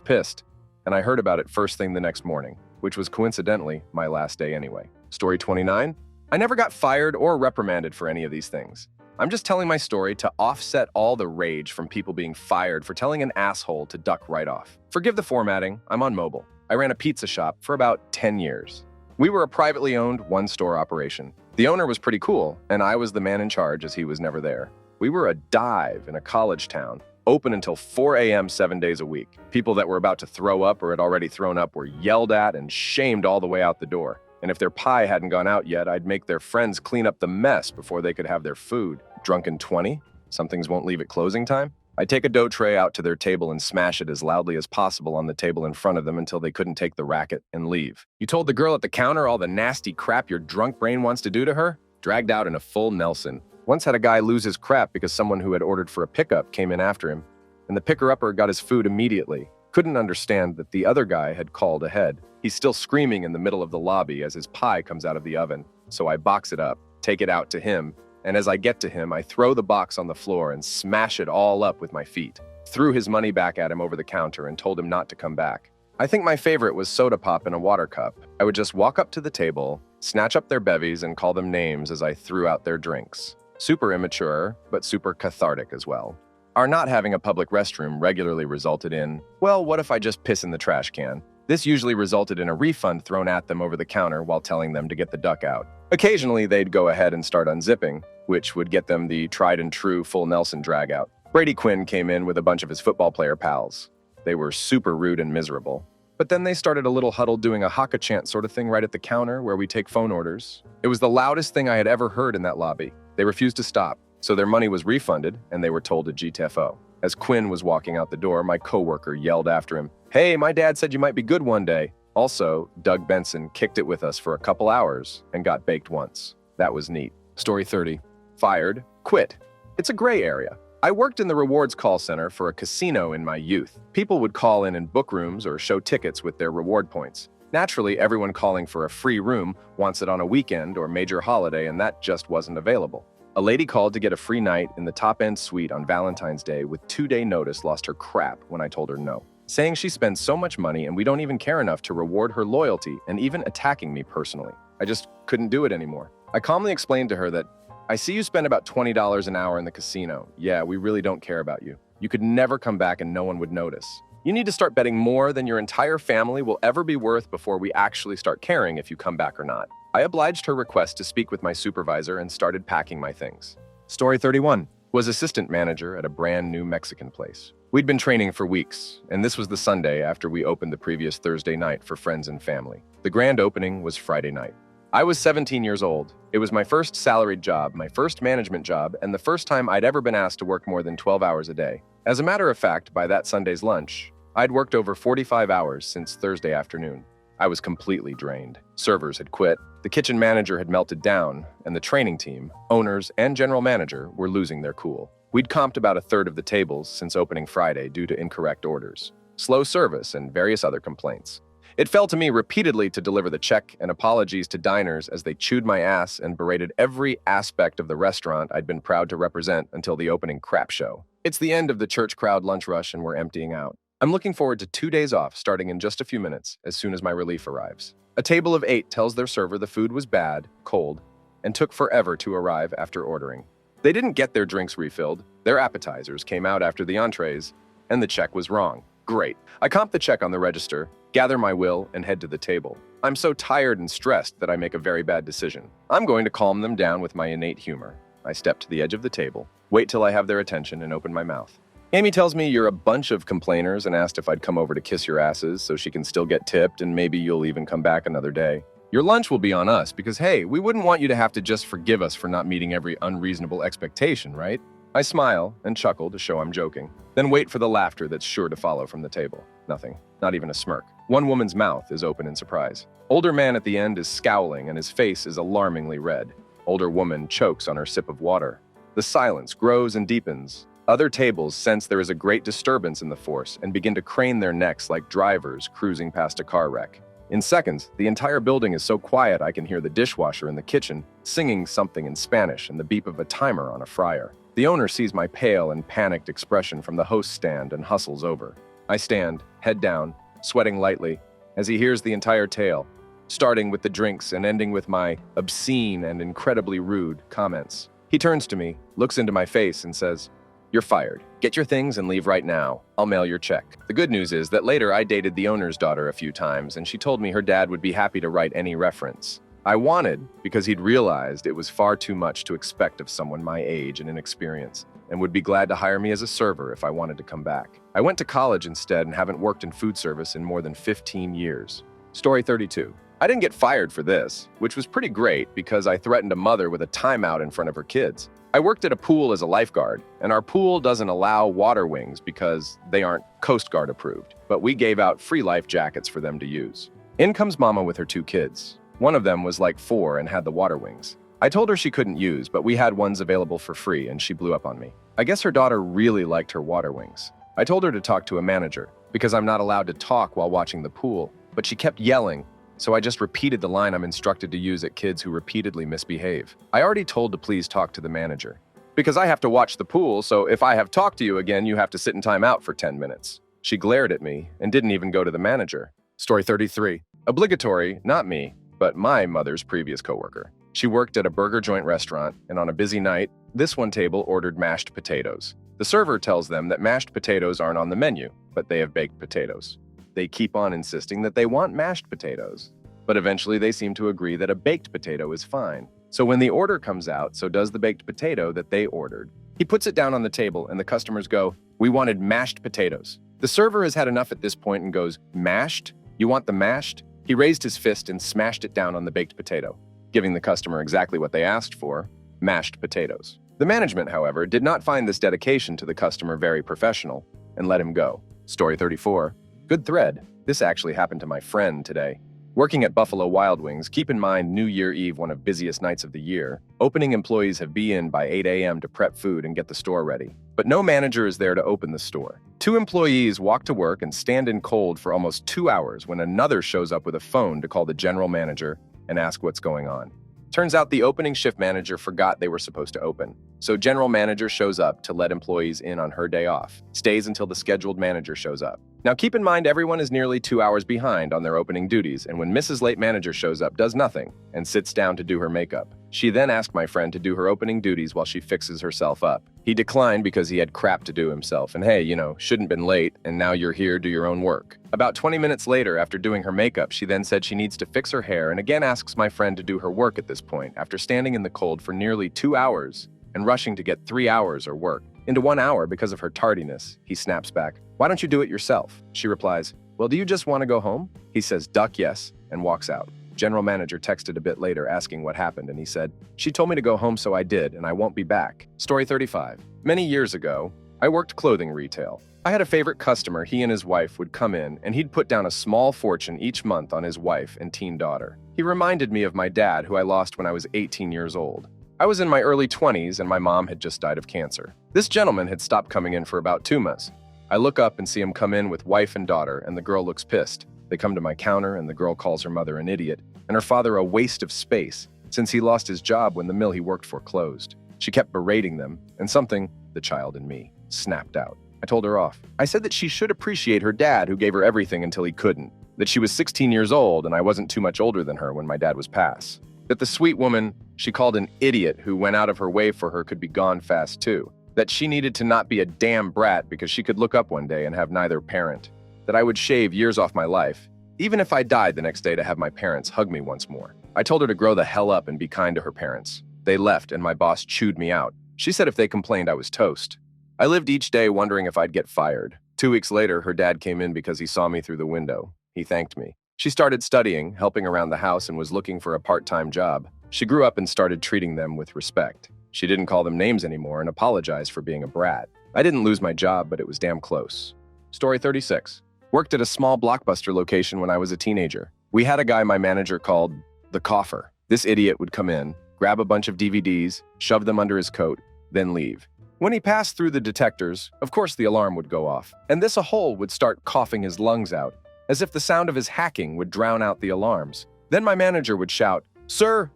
pissed, and I heard about it first thing the next morning, which was coincidentally my last day anyway. Story 29. I never got fired or reprimanded for any of these things. I'm just telling my story to offset all the rage from people being fired for telling an asshole to duck right off. Forgive the formatting, I'm on mobile. I ran a pizza shop for about 10 years. We were a privately owned one-store operation. The owner was pretty cool, and I was the man in charge as he was never there. We were a dive in a college town, open until 4 a.m. 7 days a week. People that were about to throw up or had already thrown up were yelled at and shamed all the way out the door. And if their pie hadn't gone out yet, I'd make their friends clean up the mess before they could have their food. Drunken 20? Some things won't leave at closing time? I'd take a dough tray out to their table and smash it as loudly as possible on the table in front of them until they couldn't take the racket and leave. You told the girl at the counter all the nasty crap your drunk brain wants to do to her? Dragged out in a full Nelson. Once had a guy lose his crap because someone who had ordered for a pickup came in after him, and the picker-upper got his food immediately. Couldn't understand that the other guy had called ahead. He's still screaming in the middle of the lobby as his pie comes out of the oven. So I box it up, take it out to him, and as I get to him, I throw the box on the floor and smash it all up with my feet. Threw his money back at him over the counter and told him not to come back. I think my favorite was soda pop in a water cup. I would just walk up to the table, snatch up their bevies, and call them names as I threw out their drinks. Super immature, but super cathartic as well. Our not having a public restroom regularly resulted in, well, what if I just piss in the trash can? This usually resulted in a refund thrown at them over the counter while telling them to get the duck out. Occasionally, they'd go ahead and start unzipping, which would get them the tried and true full Nelson drag out. Brady Quinn came in with a bunch of his football player pals. They were super rude and miserable. But then they started a little huddle doing a haka chant sort of thing right at the counter where we take phone orders. It was the loudest thing I had ever heard in that lobby. They refused to stop, so their money was refunded and they were told to GTFO. As Quinn was walking out the door, my coworker yelled after him, "Hey, my dad said you might be good one day." Also, Doug Benson kicked it with us for a couple hours and got baked once. That was neat. Story 30. Fired, quit. It's a gray area. I worked in the rewards call center for a casino in my youth. People would call in book rooms or show tickets with their reward points. Naturally, everyone calling for a free room wants it on a weekend or major holiday, and that just wasn't available. A lady called to get a free night in the top-end suite on Valentine's Day with 2-day notice lost her crap when I told her no, saying she spends so much money and we don't even care enough to reward her loyalty, and even attacking me personally. I just couldn't do it anymore. I calmly explained to her that, "I see you spend about $20 an hour in the casino. Yeah, we really don't care about you. You could never come back and no one would notice. You need to start betting more than your entire family will ever be worth before we actually start caring if you come back or not." I obliged her request to speak with my supervisor and started packing my things. Story 31. Was assistant manager at a brand new Mexican place. We'd been training for weeks, and this was the Sunday after we opened the previous Thursday night for friends and family. The grand opening was Friday night. I was 17 years old. It was my first salaried job, my first management job, and the first time I'd ever been asked to work more than 12 hours a day. As a matter of fact, by that Sunday's lunch, I'd worked over 45 hours since Thursday afternoon. I was completely drained. Servers had quit, the kitchen manager had melted down, and the training team, owners, and general manager were losing their cool. We'd comped about a third of the tables since opening Friday due to incorrect orders, slow service, and various other complaints. It fell to me repeatedly to deliver the check and apologies to diners as they chewed my ass and berated every aspect of the restaurant I'd been proud to represent until the opening crap show. It's the end of the church crowd lunch rush and we're emptying out. I'm looking forward to 2 days off starting in just a few minutes as soon as my relief arrives. A table of 8 tells their server the food was bad, cold, and took forever to arrive after ordering. They didn't get their drinks refilled, their appetizers came out after the entrees, and the check was wrong. Great. I comp the check on the register, gather my will, and head to the table. I'm so tired and stressed that I make a very bad decision. I'm going to calm them down with my innate humor. I step to the edge of the table, wait till I have their attention, and open my mouth. Amy tells me you're a bunch of complainers and asked if I'd come over to kiss your asses so she can still get tipped and maybe you'll even come back another day. Your lunch will be on us because, hey, we wouldn't want you to have to just forgive us for not meeting every unreasonable expectation, right? I smile and chuckle to show I'm joking, then wait for the laughter that's sure to follow from the table. Nothing, not even a smirk. One woman's mouth is open in surprise. Older man at the end is scowling and his face is alarmingly red. Older woman chokes on her sip of water. The silence grows and deepens. Other tables sense there is a great disturbance in the force and begin to crane their necks like drivers cruising past a car wreck. In seconds, the entire building is so quiet I can hear the dishwasher in the kitchen singing something in Spanish and the beep of a timer on a fryer. The owner sees my pale and panicked expression from the host stand and hustles over. I stand, head down, sweating lightly, as he hears the entire tale, starting with the drinks and ending with my obscene and incredibly rude comments. He turns to me, looks into my face, and says, "You're fired. Get your things and leave right now. I'll mail your check." The good news is that later I dated the owner's daughter a few times, and she told me her dad would be happy to write any reference. I wanted, because he'd realized it was far too much to expect of someone my age and inexperience, and would be glad to hire me as a server if I wanted to come back. I went to college instead and haven't worked in food service in more than 15 years. Story 32. I didn't get fired for this, which was pretty great because I threatened a mother with a timeout in front of her kids. I worked at a pool as a lifeguard, and our pool doesn't allow water wings because they aren't Coast Guard approved, but we gave out free life jackets for them to use. In comes Mama with her 2 kids. One of them was like 4 and had the water wings. I told her she couldn't use, but we had ones available for free, and she blew up on me. I guess her daughter really liked her water wings. I told her to talk to a manager, because I'm not allowed to talk while watching the pool, but she kept yelling, so I just repeated the line I'm instructed to use at kids who repeatedly misbehave. I already told to please talk to the manager, because I have to watch the pool, so if I have talked to you again, you have to sit in timeout for 10 minutes. She glared at me and didn't even go to the manager. Story 33. Obligatory, not me, but my mother's previous coworker. She worked at a burger joint restaurant, and on a busy night, this one table ordered mashed potatoes. The server tells them that mashed potatoes aren't on the menu, but they have baked potatoes. They keep on insisting that they want mashed potatoes, but eventually they seem to agree that a baked potato is fine. So when the order comes out, so does the baked potato that they ordered. He puts it down on the table, and the customers go, "We wanted mashed potatoes." The server has had enough at this point and goes, "Mashed? You want the mashed?" He raised his fist and smashed it down on the baked potato, giving the customer exactly what they asked for, mashed potatoes. The management, however, did not find this dedication to the customer very professional and let him go. Story 34. Good thread. This actually happened to my friend today. Working at Buffalo Wild Wings, keep in mind New Year Eve, one of busiest nights of the year. Opening employees have be in by 8 a.m. to prep food and get the store ready. But no manager is there to open the store. 2 employees walk to work and stand in cold for almost 2 hours when another shows up with a phone to call the general manager and ask what's going on. Turns out the opening shift manager forgot they were supposed to open. So general manager shows up to let employees in on her day off, stays until the scheduled manager shows up. Now keep in mind everyone is nearly 2 hours behind on their opening duties, and when Mrs. Late Manager shows up, does nothing and sits down to do her makeup. She then asked my friend to do her opening duties while she fixes herself up. He declined because he had crap to do himself, and hey, shouldn't been late, and now you're here, do your own work. About 20 minutes later, after doing her makeup, she then said she needs to fix her hair and again asks my friend to do her work at this point, after standing in the cold for nearly 2 hours and rushing to get 3 hours or work into 1 hour because of her tardiness. He snaps back, "Why don't you do it yourself?" She replies, "Well, do you just want to go home?" He says, "Duck, yes," and walks out. General manager texted a bit later asking what happened, and he said, "She told me to go home, so I did, and I won't be back." Story 35. Many years ago, I worked clothing retail. I had a favorite customer. He and his wife would come in, and he'd put down a small fortune each month on his wife and teen daughter. He reminded me of my dad, who I lost when I was 18 years old. I was in my early 20s, and my mom had just died of cancer. This gentleman had stopped coming in for about 2 months. I look up and see him come in with wife and daughter, and the girl looks pissed. They come to my counter, and the girl calls her mother an idiot, and her father a waste of space, since he lost his job when the mill he worked for closed. She kept berating them, and something, the child in me, snapped out. I told her off. I said that she should appreciate her dad, who gave her everything until he couldn't. That she was 16 years old, and I wasn't too much older than her when my dad was passed. That the sweet woman she called an idiot who went out of her way for her could be gone fast too. That she needed to not be a damn brat because she could look up one day and have neither parent. That I would shave years off my life, even if I died the next day, to have my parents hug me once more. I told her to grow the hell up and be kind to her parents. They left, and my boss chewed me out. She said if they complained, I was toast. I lived each day wondering if I'd get fired. 2 weeks later, her dad came in because he saw me through the window. He thanked me. She started studying, helping around the house, and was looking for a part-time job. She grew up and started treating them with respect. She didn't call them names anymore and apologized for being a brat. I didn't lose my job, but it was damn close. Story 36. Worked at a small Blockbuster location when I was a teenager. We had a guy my manager called the coffer. This idiot would come in, grab a bunch of DVDs, shove them under his coat, then leave. When he passed through the detectors, of course the alarm would go off, and this a-hole would start coughing his lungs out, as if the sound of his hacking would drown out the alarms. Then my manager would shout, Sir,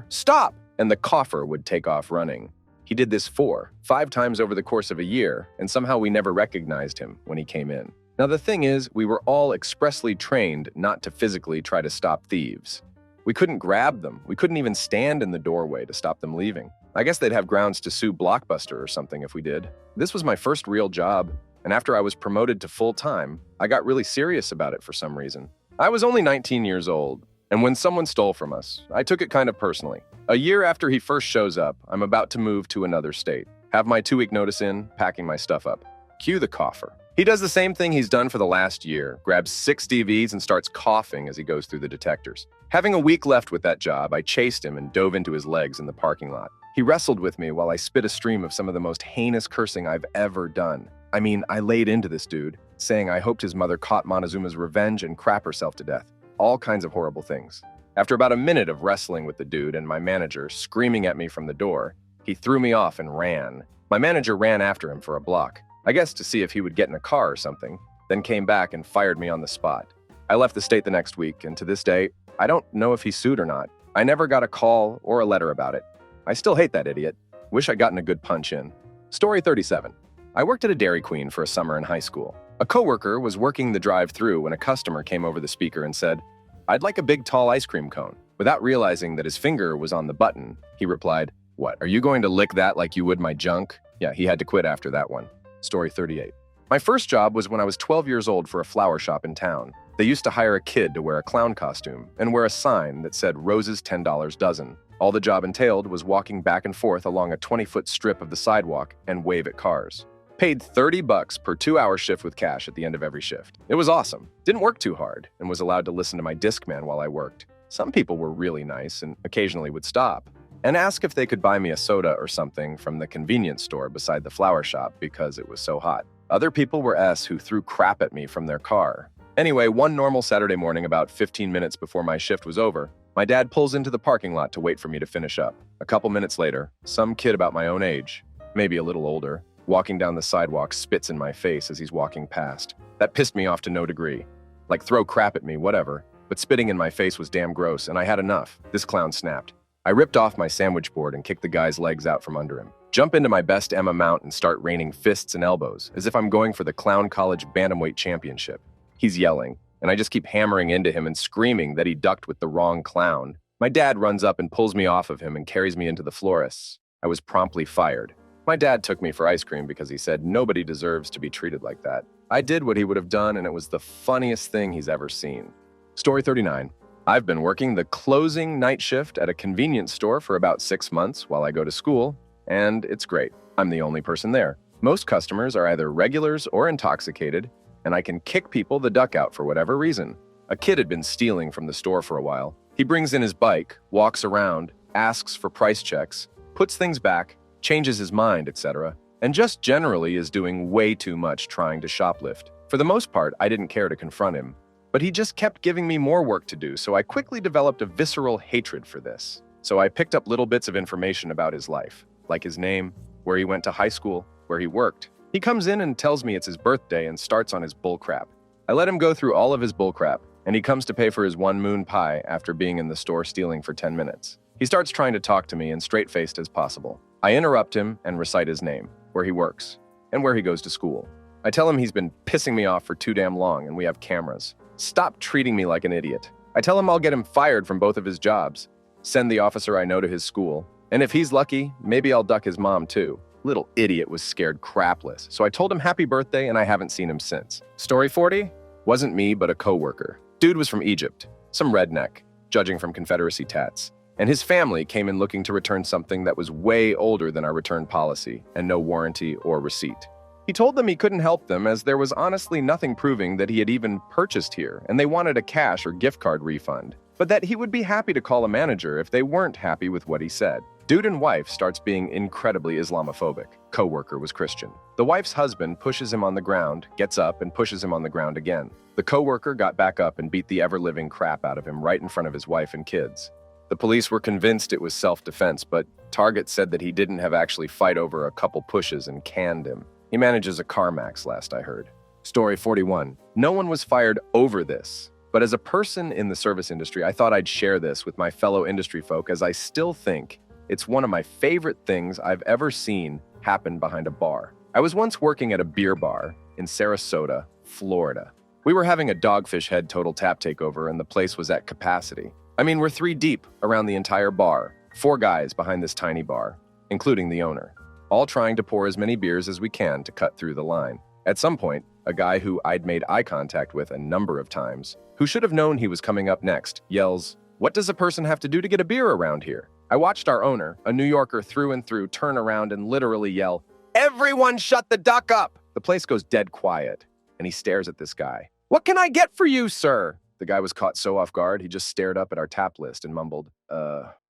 stop!" and the coffer would take off running. He did this 4, 5 times over the course of a year, and somehow we never recognized him when he came in. Now the thing is, we were all expressly trained not to physically try to stop thieves. We couldn't grab them. We couldn't even stand in the doorway to stop them leaving. I guess they'd have grounds to sue Blockbuster or something if we did. This was my first real job, and after I was promoted to full-time, I got really serious about it for some reason. I was only 19 years old, and when someone stole from us, I took it kind of personally. A year after he first shows up, I'm about to move to another state. Have my 2-week notice in, packing my stuff up. Cue the cougher. He does the same thing he's done for the last year, grabs 6 DVs and starts coughing as he goes through the detectors. Having a week left with that job, I chased him and dove into his legs in the parking lot. He wrestled with me while I spit a stream of some of the most heinous cursing I've ever done. I mean, I laid into this dude, saying I hoped his mother caught Montezuma's revenge and crap herself to death. All kinds of horrible things. After about a minute of wrestling with the dude and my manager screaming at me from the door, he threw me off and ran. My manager ran after him for a block, I guess to see if he would get in a car or something, then came back and fired me on the spot. I left the state the next week, and to this day, I don't know if he sued or not. I never got a call or a letter about it. I still hate that idiot. Wish I'd gotten a good punch in. Story 37. I worked at a Dairy Queen for a summer in high school. A coworker was working the drive-thru when a customer came over the speaker and said, "I'd like a big tall ice cream cone." Without realizing that his finger was on the button, he replied, "What, are you going to lick that like you would my junk?" Yeah, he had to quit after that one. Story 38. My first job was when I was 12 years old for a flower shop in town. They used to hire a kid to wear a clown costume and wear a sign that said roses $10 dozen. All the job entailed was walking back and forth along a 20-foot strip of the sidewalk and wave at cars. Paid $30 per 2-hour shift with cash at the end of every shift. It was awesome. Didn't work too hard and was allowed to listen to my Discman while I worked. Some people were really nice and occasionally would stop and ask if they could buy me a soda or something from the convenience store beside the flower shop because it was so hot. Other people were who threw crap at me from their car. Anyway, one normal Saturday morning about 15 minutes before my shift was over, my dad pulls into the parking lot to wait for me to finish up. A couple minutes later, some kid about my own age, maybe a little older, walking down the sidewalk spits in my face as he's walking past. That pissed me off to no degree. Like throw crap at me, whatever. But spitting in my face was damn gross, and I had enough. This clown snapped. I ripped off my sandwich board and kicked the guy's legs out from under him. Jump into my best Emma mount and start raining fists and elbows, as if I'm going for the Clown College Bantamweight Championship. He's yelling, and I just keep hammering into him and screaming that he ducked with the wrong clown. My dad runs up and pulls me off of him and carries me into the florist's. I was promptly fired. My dad took me for ice cream because he said nobody deserves to be treated like that. I did what he would have done, and it was the funniest thing he's ever seen. Story 39. I've been working the closing night shift at a convenience store for about 6 months while I go to school, and it's great. I'm the only person there. Most customers are either regulars or intoxicated, and I can kick people the duck out for whatever reason. A kid had been stealing from the store for a while. He brings in his bike, walks around, asks for price checks, puts things back, changes his mind, etc., and just generally is doing way too much trying to shoplift. For the most part, I didn't care to confront him. But he just kept giving me more work to do, so I quickly developed a visceral hatred for this. So I picked up little bits of information about his life, like his name, where he went to high school, where he worked. He comes in and tells me it's his birthday and starts on his bullcrap. I let him go through all of his bullcrap, and he comes to pay for his 1 moon pie after being in the store stealing for 10 minutes. He starts trying to talk to me and straight-faced as possible. I interrupt him and recite his name, where he works, and where he goes to school. I tell him he's been pissing me off for too damn long and we have cameras. Stop treating me like an idiot. I tell him I'll get him fired from both of his jobs, send the officer I know to his school, and if he's lucky, maybe I'll duck his mom too. Little idiot was scared crapless, so I told him happy birthday and I haven't seen him since. Story 40? Wasn't me, but a coworker. Dude was from Egypt, some redneck, judging from Confederacy tats. And his family came in looking to return something that was way older than our return policy and no warranty or receipt. He told them he couldn't help them as there was honestly nothing proving that he had even purchased here and they wanted a cash or gift card refund, but that he would be happy to call a manager if they weren't happy with what he said. Dude and wife starts being incredibly Islamophobic. Coworker was Christian. The wife's husband pushes him on the ground, gets up and pushes him on the ground again. The coworker got back up and beat the ever-living crap out of him right in front of his wife and kids. The police were convinced it was self-defense, but Target said that he didn't have actually fight over a couple pushes and canned him. He manages a CarMax, last I heard. Story 41. No one was fired over this, but as a person in the service industry, I thought I'd share this with my fellow industry folk as I still think it's one of my favorite things I've ever seen happen behind a bar. I was once working at a beer bar in Sarasota, Florida. We were having a Dogfish Head total tap takeover and the place was at capacity. I mean, we're 3 deep around the entire bar, 4 guys behind this tiny bar, including the owner, all trying to pour as many beers as we can to cut through the line. At some point, a guy who I'd made eye contact with a number of times, who should have known he was coming up next, yells, "What does a person have to do to get a beer around here?" I watched our owner, a New Yorker through and through, turn around and literally yell, "Everyone shut the duck up!" The place goes dead quiet, and he stares at this guy. "What can I get for you, sir?" The guy was caught so off guard, he just stared up at our tap list and mumbled,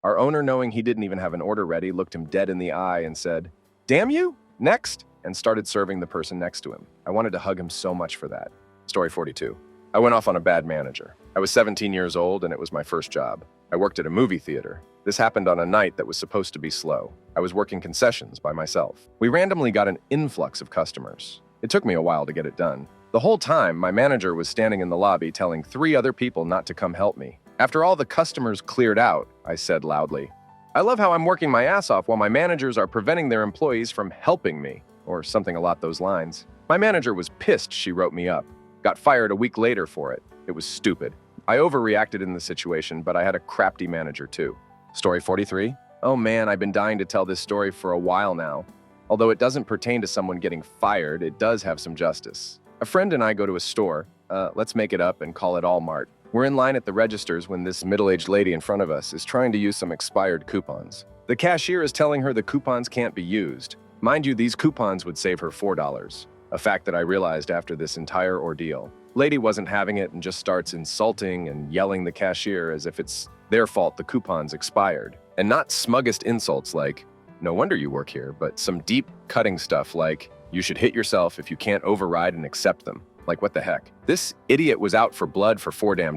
Our owner, knowing he didn't even have an order ready, looked him dead in the eye and said, "Damn you, next," and started serving the person next to him. I wanted to hug him so much for that. Story 42. I went off on a bad manager. I was 17 years old and it was my first job. I worked at a movie theater. This happened on a night that was supposed to be slow. I was working concessions by myself. We randomly got an influx of customers. It took me a while to get it done. The whole time, my manager was standing in the lobby telling 3 other people not to come help me. After all the customers cleared out, I said loudly, "I love how I'm working my ass off while my managers are preventing their employees from helping me," or something along those lines. My manager was pissed she wrote me up. Got fired a week later for it. It was stupid. I overreacted in the situation, but I had a crafty manager too. Story 43. Oh man, I've been dying to tell this story for a while now. Although it doesn't pertain to someone getting fired, it does have some justice. A friend and I go to a store, let's make it up and call it Allmart. We're in line at the registers when this middle-aged lady in front of us is trying to use some expired coupons. The cashier is telling her the coupons can't be used. Mind you, these coupons would save her $4, a fact that I realized after this entire ordeal. Lady wasn't having it and just starts insulting and yelling the cashier as if it's their fault the coupons expired. And not smuggest insults like, "No wonder you work here," but some deep cutting stuff like, "You should hit yourself if you can't override and accept them." Like, what the heck? This idiot was out for blood for $4 damn.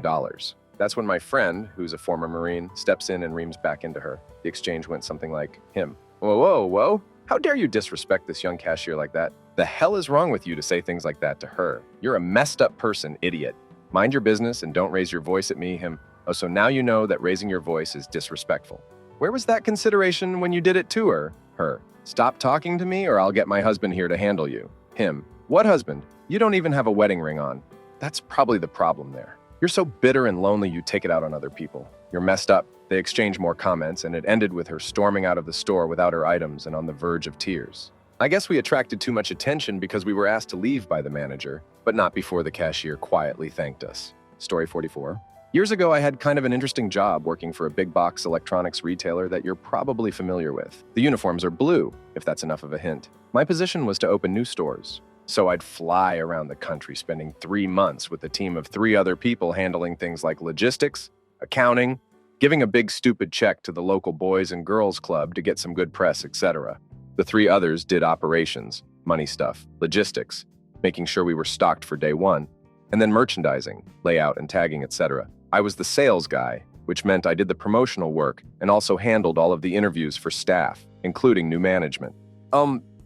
That's when my friend, who's a former Marine, steps in and reams back into her. The exchange went something like, him, "Whoa, whoa, whoa. How dare you disrespect this young cashier like that? The hell is wrong with you to say things like that to her? You're a messed up person, idiot. Mind your business and don't raise your voice at me," him. "Oh, so now you know that raising your voice is disrespectful. Where was that consideration when you did it to her?" Her, "Stop talking to me or I'll get my husband here to handle you." Him, "What husband? You don't even have a wedding ring on." That's probably the problem there. You're so bitter and lonely you take it out on other people. You're messed up. They exchange more comments, and it ended with her storming out of the store without her items and on the verge of tears. I guess we attracted too much attention because we were asked to leave by the manager, but not before the cashier quietly thanked us. Story 44. Years ago, I had kind of an interesting job working for a big box electronics retailer that you're probably familiar with. The uniforms are blue, if that's enough of a hint. My position was to open new stores. So I'd fly around the country spending 3 months with a team of 3 other people handling things like logistics, accounting, giving a big stupid check to the local boys and girls club to get some good press, etc. The 3 others did operations, money stuff, logistics, making sure we were stocked for day 1, and then merchandising, layout and tagging, etc. I was the sales guy, which meant I did the promotional work and also handled all of the interviews for staff, including new management.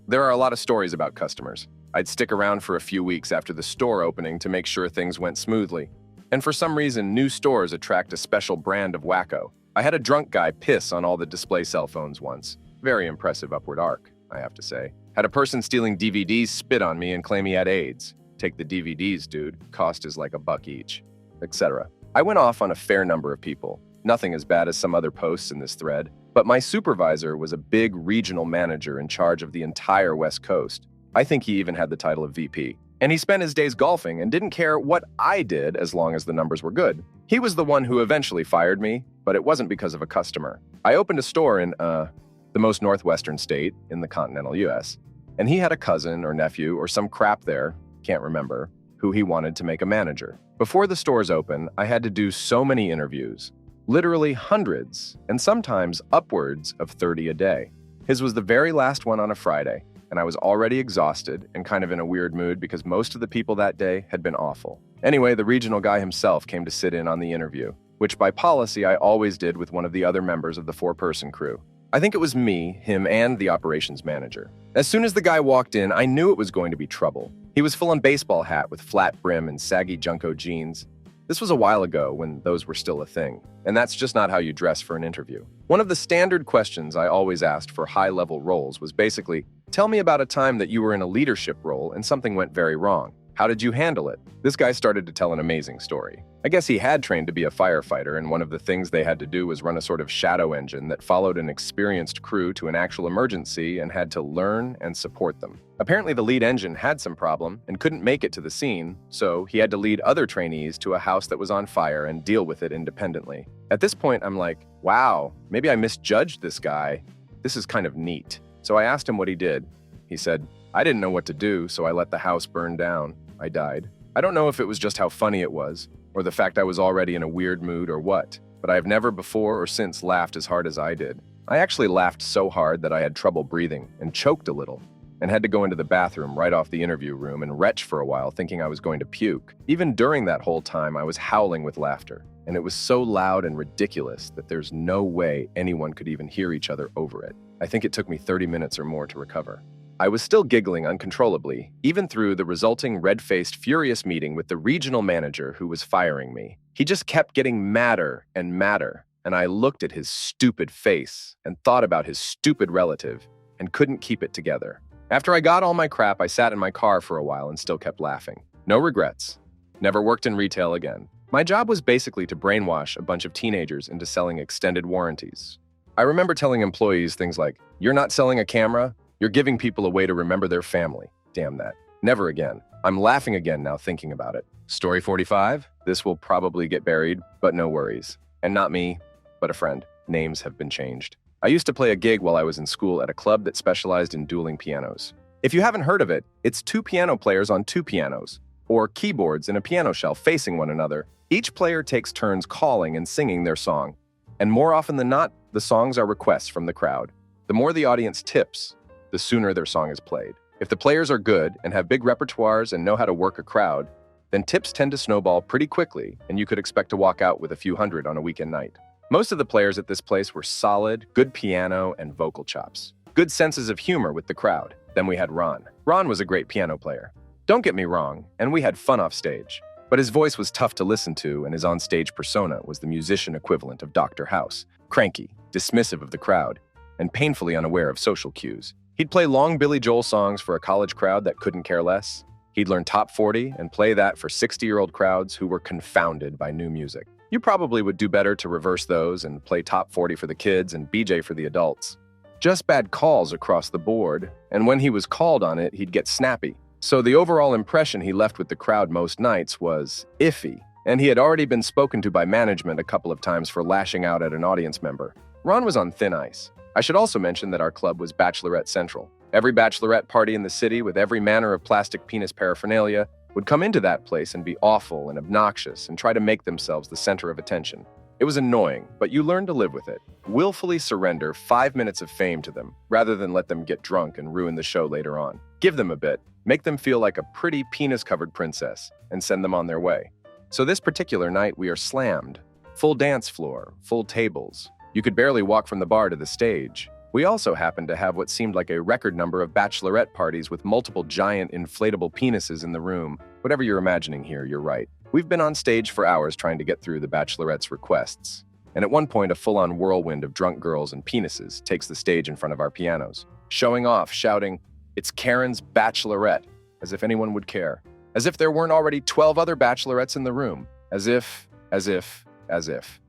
There are a lot of stories about customers. I'd stick around for a few weeks after the store opening to make sure things went smoothly. And for some reason, new stores attract a special brand of wacko. I had a drunk guy piss on all the display cell phones once. Very impressive upward arc, I have to say. Had a person stealing DVDs spit on me and claim he had AIDS. Take the DVDs, dude. Cost is like $1 each, etc. I went off on a fair number of people. Nothing as bad as some other posts in this thread. But my supervisor was a big regional manager in charge of the entire West Coast. I think he even had the title of VP. And he spent his days golfing and didn't care what I did as long as the numbers were good. He was the one who eventually fired me, but it wasn't because of a customer. I opened a store in, the most northwestern state in the continental US, and he had a cousin or nephew or some crap there, can't remember, who he wanted to make a manager. Before the stores open, I had to do so many interviews, literally hundreds, and sometimes upwards of 30 a day. His was the very last one on a Friday, and I was already exhausted and kind of in a weird mood because most of the people that day had been awful. Anyway, the regional guy himself came to sit in on the interview, which by policy I always did with one of the other members of the 4-person crew. I think it was me, him, and the operations manager. As soon as the guy walked in, I knew it was going to be trouble. He was full on baseball hat with flat brim and saggy Junko jeans. This was a while ago when those were still a thing, and that's just not how you dress for an interview. One of the standard questions I always asked for high-level roles was basically, tell me about a time that you were in a leadership role and something went very wrong. How did you handle it? This guy started to tell an amazing story. I guess he had trained to be a firefighter, and one of the things they had to do was run a sort of shadow engine that followed an experienced crew to an actual emergency and had to learn and support them. Apparently, the lead engine had some problem and couldn't make it to the scene, so he had to lead other trainees to a house that was on fire and deal with it independently. At this point, I'm like, wow, maybe I misjudged this guy. This is kind of neat. So I asked him what he did. He said, I didn't know what to do, so I let the house burn down. I died. I don't know if it was just how funny it was, or the fact I was already in a weird mood or what, but I have never before or since laughed as hard as I did. I actually laughed so hard that I had trouble breathing and choked a little, and had to go into the bathroom right off the interview room and retch for a while thinking I was going to puke. Even during that whole time, I was howling with laughter, and it was so loud and ridiculous that there's no way anyone could even hear each other over it. I think it took me 30 minutes or more to recover. I was still giggling uncontrollably, even through the resulting red-faced, furious meeting with the regional manager who was firing me. He just kept getting madder and madder, and I looked at his stupid face and thought about his stupid relative and couldn't keep it together. After I got all my crap, I sat in my car for a while and still kept laughing. No regrets. Never worked in retail again. My job was basically to brainwash a bunch of teenagers into selling extended warranties. I remember telling employees things like, "You're not selling a camera? You're giving people a way to remember their family." Damn that. Never again. I'm laughing again now thinking about it. Story 45. This will probably get buried, but no worries. And not me, but a friend. Names have been changed. I used to play a gig while I was in school at a club that specialized in dueling pianos. If you haven't heard of it, it's two piano players on two pianos, or keyboards in a piano shelf facing one another. Each player takes turns calling and singing their song. And more often than not, the songs are requests from the crowd. The more the audience tips, the sooner their song is played. If the players are good and have big repertoires and know how to work a crowd, then tips tend to snowball pretty quickly, and you could expect to walk out with a few hundred on a weekend night. Most of the players at this place were solid, good piano and vocal chops. Good senses of humor with the crowd. Then we had Ron. Ron was a great piano player. Don't get me wrong, and we had fun off stage. But his voice was tough to listen to, and his on-stage persona was the musician equivalent of Dr. House. Cranky, dismissive of the crowd, and painfully unaware of social cues. He'd play long Billy Joel songs for a college crowd that couldn't care less. He'd learn top 40 and play that for 60-year-old crowds who were confounded by new music. You probably would do better to reverse those and play top 40 for the kids and BJ for the adults. Just bad calls across the board, and when he was called on it, he'd get snappy. So the overall impression he left with the crowd most nights was iffy, and he had already been spoken to by management a couple of times for lashing out at an audience member. Ron was on thin ice. I should also mention that our club was Bachelorette Central. Every bachelorette party in the city with every manner of plastic penis paraphernalia would come into that place and be awful and obnoxious and try to make themselves the center of attention. It was annoying, but you learned to live with it. Willfully surrender 5 minutes of fame to them, rather than let them get drunk and ruin the show later on. Give them a bit, make them feel like a pretty penis-covered princess, and send them on their way. So this particular night, we are slammed. Full dance floor, full tables. You could barely walk from the bar to the stage. We also happened to have what seemed like a record number of bachelorette parties with multiple giant inflatable penises in the room. Whatever you're imagining here, you're right. We've been on stage for hours trying to get through the bachelorette's requests. And at one point, a full-on whirlwind of drunk girls and penises takes the stage in front of our pianos, showing off, shouting, "It's Karen's bachelorette," as if anyone would care. As if there weren't already 12 other bachelorettes in the room. As if.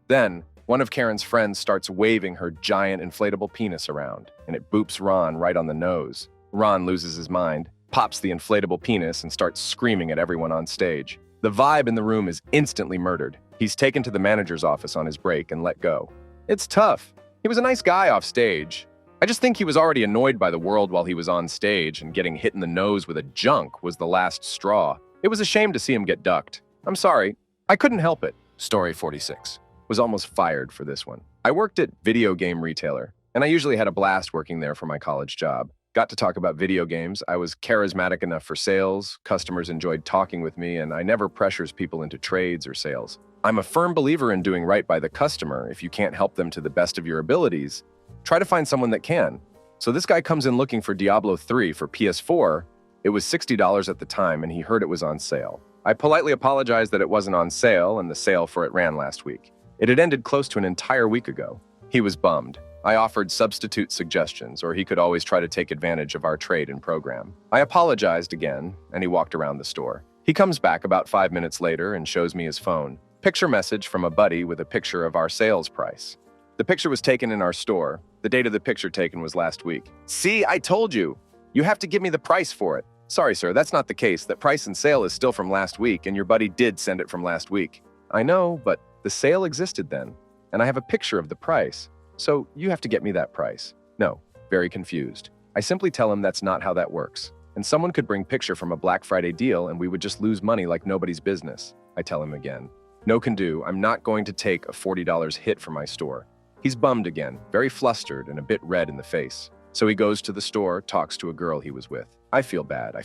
Then, one of Karen's friends starts waving her giant inflatable penis around, and it boops Ron right on the nose. Ron loses his mind, pops the inflatable penis, and starts screaming at everyone on stage. The vibe in the room is instantly murdered. He's taken to the manager's office on his break and let go. It's tough. He was a nice guy off stage. I just think he was already annoyed by the world while he was on stage, and getting hit in the nose with a junk was the last straw. It was a shame to see him get ducked. I'm sorry. I couldn't help it. Story 46. Was almost fired for this one. I worked at video game retailer, and I usually had a blast working there for my college job. Got to talk about video games. I was charismatic enough for sales, customers enjoyed talking with me, and I never pressures people into trades or sales. I'm a firm believer in doing right by the customer. If you can't help them to the best of your abilities, try to find someone that can. So this guy comes in looking for Diablo 3 for PS4. It was $60 at the time, and he heard it was on sale. I politely apologized that it wasn't on sale, and the sale for it ran last week. It had ended close to an entire week ago. He was bummed. I offered substitute suggestions, or he could always try to take advantage of our trade and program. I apologized again, and he walked around the store. He comes back about 5 minutes later and shows me his phone. Picture message from a buddy with a picture of our sales price. The picture was taken in our store. The date of the picture taken was last week. See, I told you. You have to give me the price for it. Sorry, sir, that's not the case. That price and sale is still from last week, and your buddy did send it from last week. I know, but the sale existed then, and I have a picture of the price. So you have to get me that price. No, very confused. I simply tell him that's not how that works. And someone could bring picture from a Black Friday deal and we would just lose money like nobody's business. I tell him again. No can do, I'm not going to take a $40 hit for my store. He's bummed again, very flustered and a bit red in the face. So he goes to the store, talks to a girl he was with. I feel bad I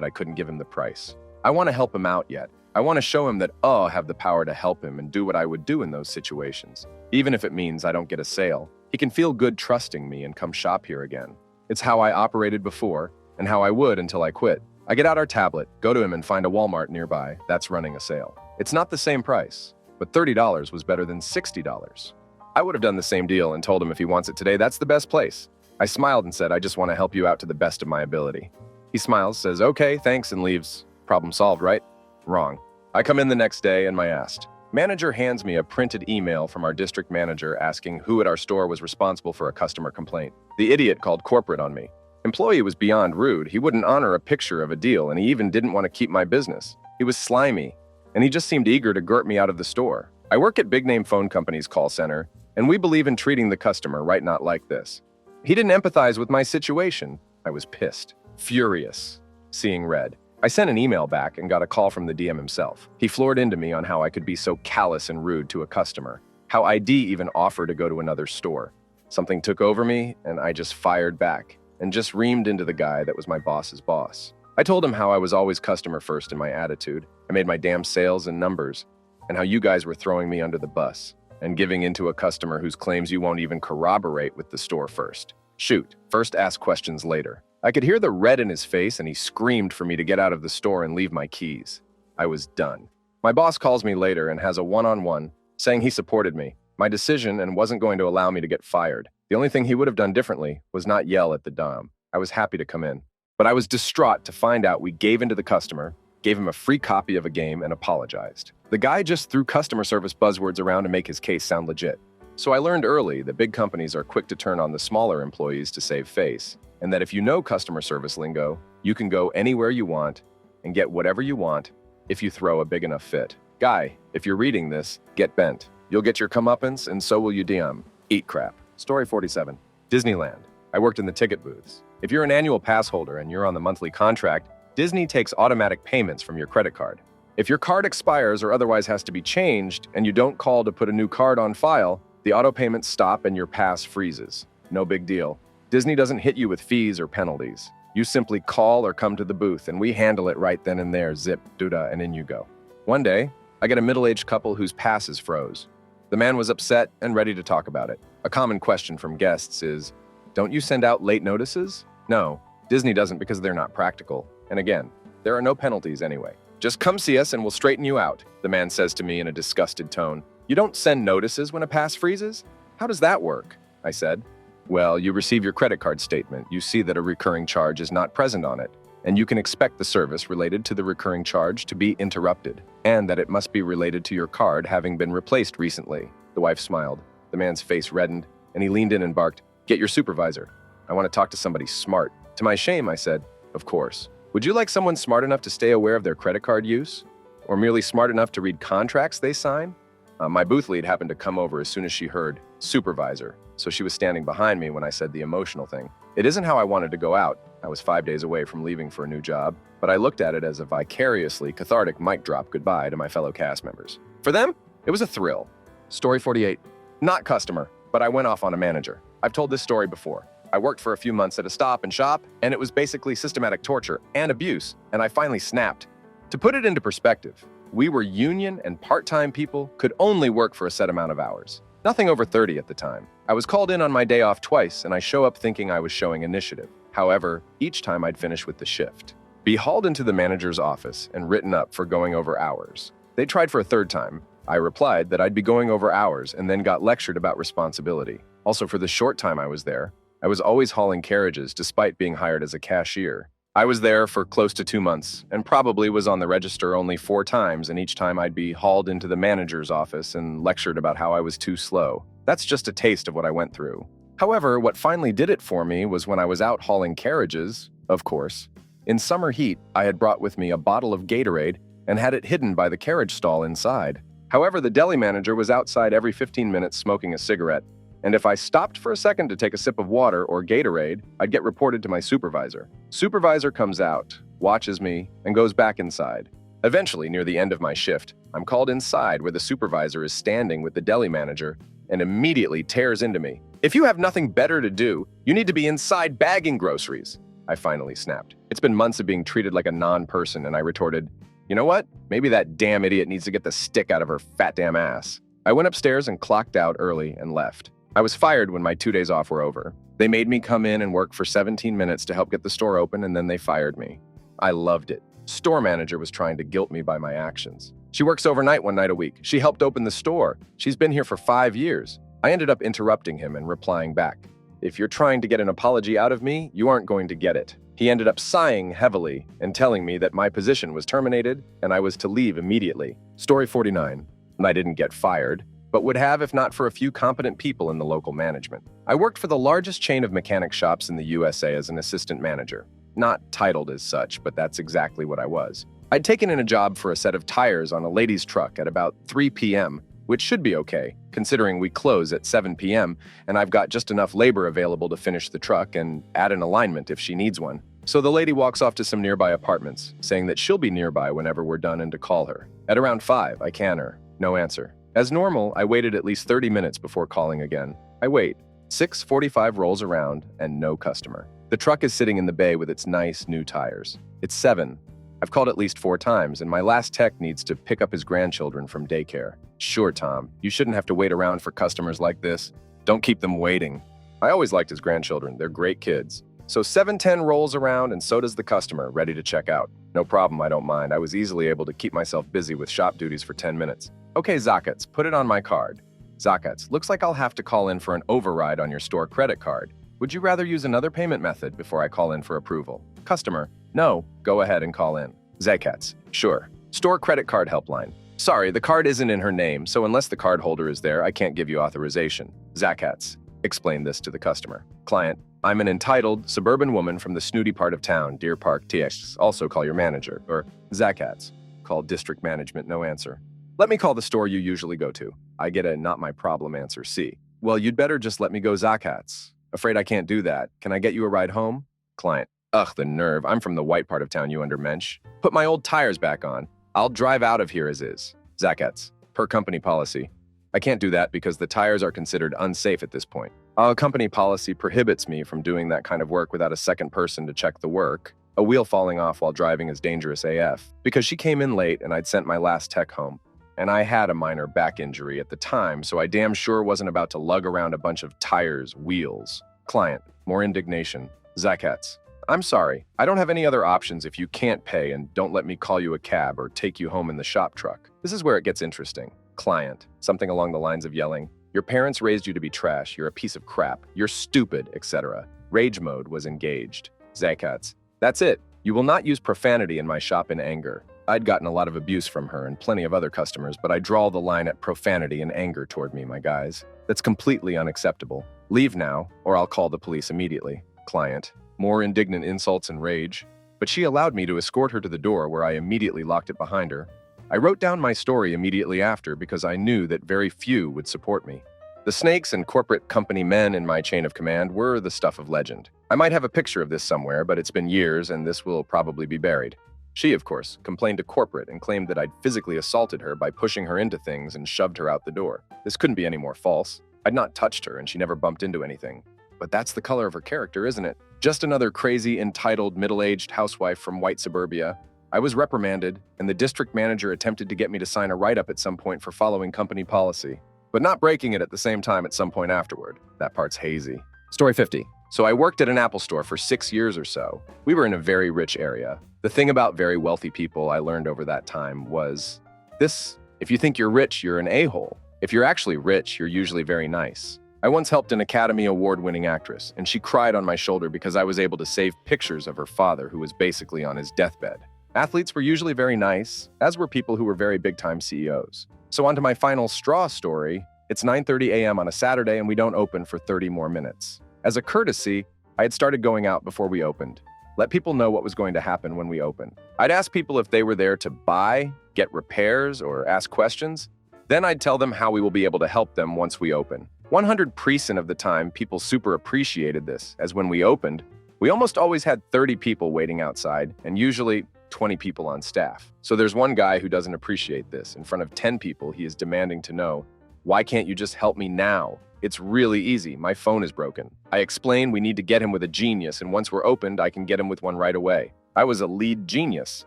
couldn't give him the price. I want to help him out yet. I want to show him that I have the power to help him and do what I would do in those situations. Even if it means I don't get a sale. He can feel good trusting me and come shop here again. It's how I operated before, and how I would until I quit. I get out our tablet, go to him and find a Walmart nearby that's running a sale. It's not the same price, but $30 was better than $60. I would have done the same deal and told him if he wants it today, that's the best place. I smiled and said, I just want to help you out to the best of my ability. He smiles, says, okay, thanks, and leaves. Problem solved, right? Wrong. I come in the next day and my asked. Manager hands me a printed email from our district manager asking who at our store was responsible for a customer complaint. The idiot called corporate on me. Employee was beyond rude. He wouldn't honor a picture of a deal, and he even didn't want to keep my business. He was slimy, and he just seemed eager to girt me out of the store. I work at big-name phone company's call center, and we believe in treating the customer right, not like this. He didn't empathize with my situation. I was pissed, furious, seeing red. I sent an email back and got a call from the DM himself. He floored into me on how I could be so callous and rude to a customer, how I'd even offer to go to another store. Something took over me, and I just fired back and just reamed into the guy that was my boss's boss. I told him how I was always customer first in my attitude. I made my damn sales and numbers, and how you guys were throwing me under the bus and giving into a customer whose claims you won't even corroborate with the store first. Shoot, first ask questions later. I could hear the red in his face and he screamed for me to get out of the store and leave my keys. I was done. My boss calls me later and has a one-on-one, saying he supported me, my decision, and wasn't going to allow me to get fired. The only thing he would have done differently was not yell at the dom. I was happy to come in. But I was distraught to find out we gave in to the customer, gave him a free copy of a game, and apologized. The guy just threw customer service buzzwords around to make his case sound legit. So I learned early that big companies are quick to turn on the smaller employees to save face, and that if you know customer service lingo, you can go anywhere you want and get whatever you want if you throw a big enough fit. Guy, if you're reading this, get bent. You'll get your comeuppance, and so will you DM. Eat crap. Story 47. Disneyland. I worked in the ticket booths. If you're an annual pass holder and you're on the monthly contract, Disney takes automatic payments from your credit card. If your card expires or otherwise has to be changed and you don't call to put a new card on file, the auto payments stop and your pass freezes. No big deal. Disney doesn't hit you with fees or penalties. You simply call or come to the booth and we handle it right then and there, zip, duda, and in you go. One day, I get a middle-aged couple whose passes froze. The man was upset and ready to talk about it. A common question from guests is, don't you send out late notices? No, Disney doesn't because they're not practical. And again, there are no penalties anyway. Just come see us and we'll straighten you out, the man says to me in a disgusted tone. You don't send notices when a pass freezes? How does that work? I said. Well, you receive your credit card statement. You see that a recurring charge is not present on it, and you can expect the service related to the recurring charge to be interrupted, and that it must be related to your card having been replaced recently. The wife smiled. The man's face reddened, and he leaned in and barked, Get your supervisor. I want to talk to somebody smart. To my shame, I said, Of course. Would you like someone smart enough to stay aware of their credit card use? Or merely smart enough to read contracts they sign? My booth lead happened to come over as soon as she heard supervisor, so she was standing behind me when I said the emotional thing. It isn't how I wanted to go out. I was 5 days away from leaving for a new job, but I looked at it as a vicariously cathartic mic drop goodbye to my fellow cast members. For them, it was a thrill. Story 48. Not customer, but I went off on a manager. I've told this story before. I worked for a few months at a Stop and Shop, and it was basically systematic torture and abuse, and I finally snapped. To put it into perspective, we were union and part-time people, could only work for a set amount of hours. Nothing over 30 at the time. I was called in on my day off twice, and I show up thinking I was showing initiative. However, each time I'd finish with the shift. Be hauled into the manager's office and written up for going over hours. They tried for a third time. I replied that I'd be going over hours and then got lectured about responsibility. Also, for the short time I was there, I was always hauling carriages despite being hired as a cashier. I was there for close to 2 months and probably was on the register only 4 times, and each time I'd be hauled into the manager's office and lectured about how I was too slow. That's just a taste of what I went through. However, what finally did it for me was when I was out hauling carriages, of course. In summer heat, I had brought with me a bottle of Gatorade and had it hidden by the carriage stall inside. However, the deli manager was outside every 15 minutes smoking a cigarette, and if I stopped for a second to take a sip of water or Gatorade, I'd get reported to my supervisor. Supervisor comes out, watches me, and goes back inside. Eventually, near the end of my shift, I'm called inside where the supervisor is standing with the deli manager and immediately tears into me. "If you have nothing better to do, you need to be inside bagging groceries." I finally snapped. It's been months of being treated like a non-person, and I retorted, "You know what? Maybe that damn idiot needs to get the stick out of her fat damn ass." I went upstairs and clocked out early and left. I was fired when my 2 days off were over. They made me come in and work for 17 minutes to help get the store open, and then they fired me. I loved it. Store manager was trying to guilt me by my actions. She works overnight 1 night a week. She helped open the store. She's been here for 5 years. I ended up interrupting him and replying back, "If you're trying to get an apology out of me, you aren't going to get it." He ended up sighing heavily and telling me that my position was terminated and I was to leave immediately. Story 49. I didn't get fired, but would have if not for a few competent people in the local management. I worked for the largest chain of mechanic shops in the USA as an assistant manager. Not titled as such, but that's exactly what I was. I'd taken in a job for a set of tires on a lady's truck at about 3 p.m., which should be okay, considering we close at 7 p.m., and I've got just enough labor available to finish the truck and add an alignment if she needs one. So the lady walks off to some nearby apartments, saying that she'll be nearby whenever we're done and to call her. At around 5, I can her. No answer. As normal, I waited at least 30 minutes before calling again. I wait. 6:45 rolls around and no customer. The truck is sitting in the bay with its nice new tires. It's 7. I've called at least 4 times, and my last tech needs to pick up his grandchildren from daycare. "Sure, Tom, you shouldn't have to wait around for customers like this. Don't keep them waiting." I always liked his grandchildren. They're great kids. So 7:10 rolls around, and so does the customer, ready to check out. No problem, I don't mind. I was easily able to keep myself busy with shop duties for 10 minutes. "Okay, Zakats, put it on my card." "Zakats, looks like I'll have to call in for an override on your store credit card. Would you rather use another payment method before I call in for approval?" Customer, "No, go ahead and call in." Zakats, "Sure. Store credit card helpline. Sorry, the card isn't in her name, so unless the card holder is there, I can't give you authorization." Zakats, explain this to the customer. Client, "I'm an entitled, suburban woman from the snooty part of town, Deer Park, TX. Also call your manager." Or Zakats, call district management, no answer. "Let me call the store you usually go to." I get a not my problem answer, C. "Well, you'd better just let me go, Zakats." "Afraid I can't do that. Can I get you a ride home?" Client, "Ugh, the nerve. I'm from the white part of town, you undermensch. Put my old tires back on. I'll drive out of here as is." Zakats, per company policy. "I can't do that because the tires are considered unsafe at this point. Our company policy prohibits me from doing that kind of work without a second person to check the work. A wheel falling off while driving is dangerous AF. Because she came in late and I'd sent my last tech home. And I had a minor back injury at the time, so I damn sure wasn't about to lug around a bunch of tires, wheels." Client, more indignation. Zakats, "I'm sorry. I don't have any other options if you can't pay, and don't let me call you a cab or take you home in the shop truck." This is where it gets interesting. Client, something along the lines of yelling, "Your parents raised you to be trash. You're a piece of crap. You're stupid," etc. Rage mode was engaged. Zakats, "That's it. You will not use profanity in my shop in anger." I'd gotten a lot of abuse from her and plenty of other customers, but I draw the line at profanity and anger toward me, my guys. That's completely unacceptable. Leave now, or I'll call the police immediately. Client, more indignant insults and rage. But she allowed me to escort her to the door, where I immediately locked it behind her. I wrote down my story immediately after because I knew that very few would support me. The snakes and corporate company men in my chain of command were the stuff of legend. I might have a picture of this somewhere, but it's been years and this will probably be buried. She, of course, complained to corporate and claimed that I'd physically assaulted her by pushing her into things and shoved her out the door. This couldn't be any more false. I'd not touched her and she never bumped into anything. But that's the color of her character, isn't it? Just another crazy, entitled, middle-aged housewife from white suburbia. I was reprimanded, and the district manager attempted to get me to sign a write-up at some point for following company policy, but not breaking it at the same time at some point afterward. That part's hazy. Story 50. So I worked at an Apple store for 6 years or so. We were in a very rich area. The thing about very wealthy people I learned over that time was this: if you think you're rich, you're an a-hole. If you're actually rich, you're usually very nice. I once helped an Academy Award-winning actress, and she cried on my shoulder because I was able to save pictures of her father who was basically on his deathbed. Athletes were usually very nice, as were people who were very big-time CEOs. So on to my final straw story. It's 9:30 a.m. on a Saturday and we don't open for 30 more minutes. As a courtesy, I had started going out before we opened. Let people know what was going to happen when we opened. I'd ask people if they were there to buy, get repairs, or ask questions. Then I'd tell them how we will be able to help them once we open. 100% of the time, people super appreciated this, as when we opened, we almost always had 30 people waiting outside, and usually 20 people on staff. So there's one guy who doesn't appreciate this. In front of 10 people, he is demanding to know, "Why can't you just help me now? It's really easy. My phone is broken." I explain we need to get him with a genius, and once we're opened, I can get him with one right away. I was a lead genius.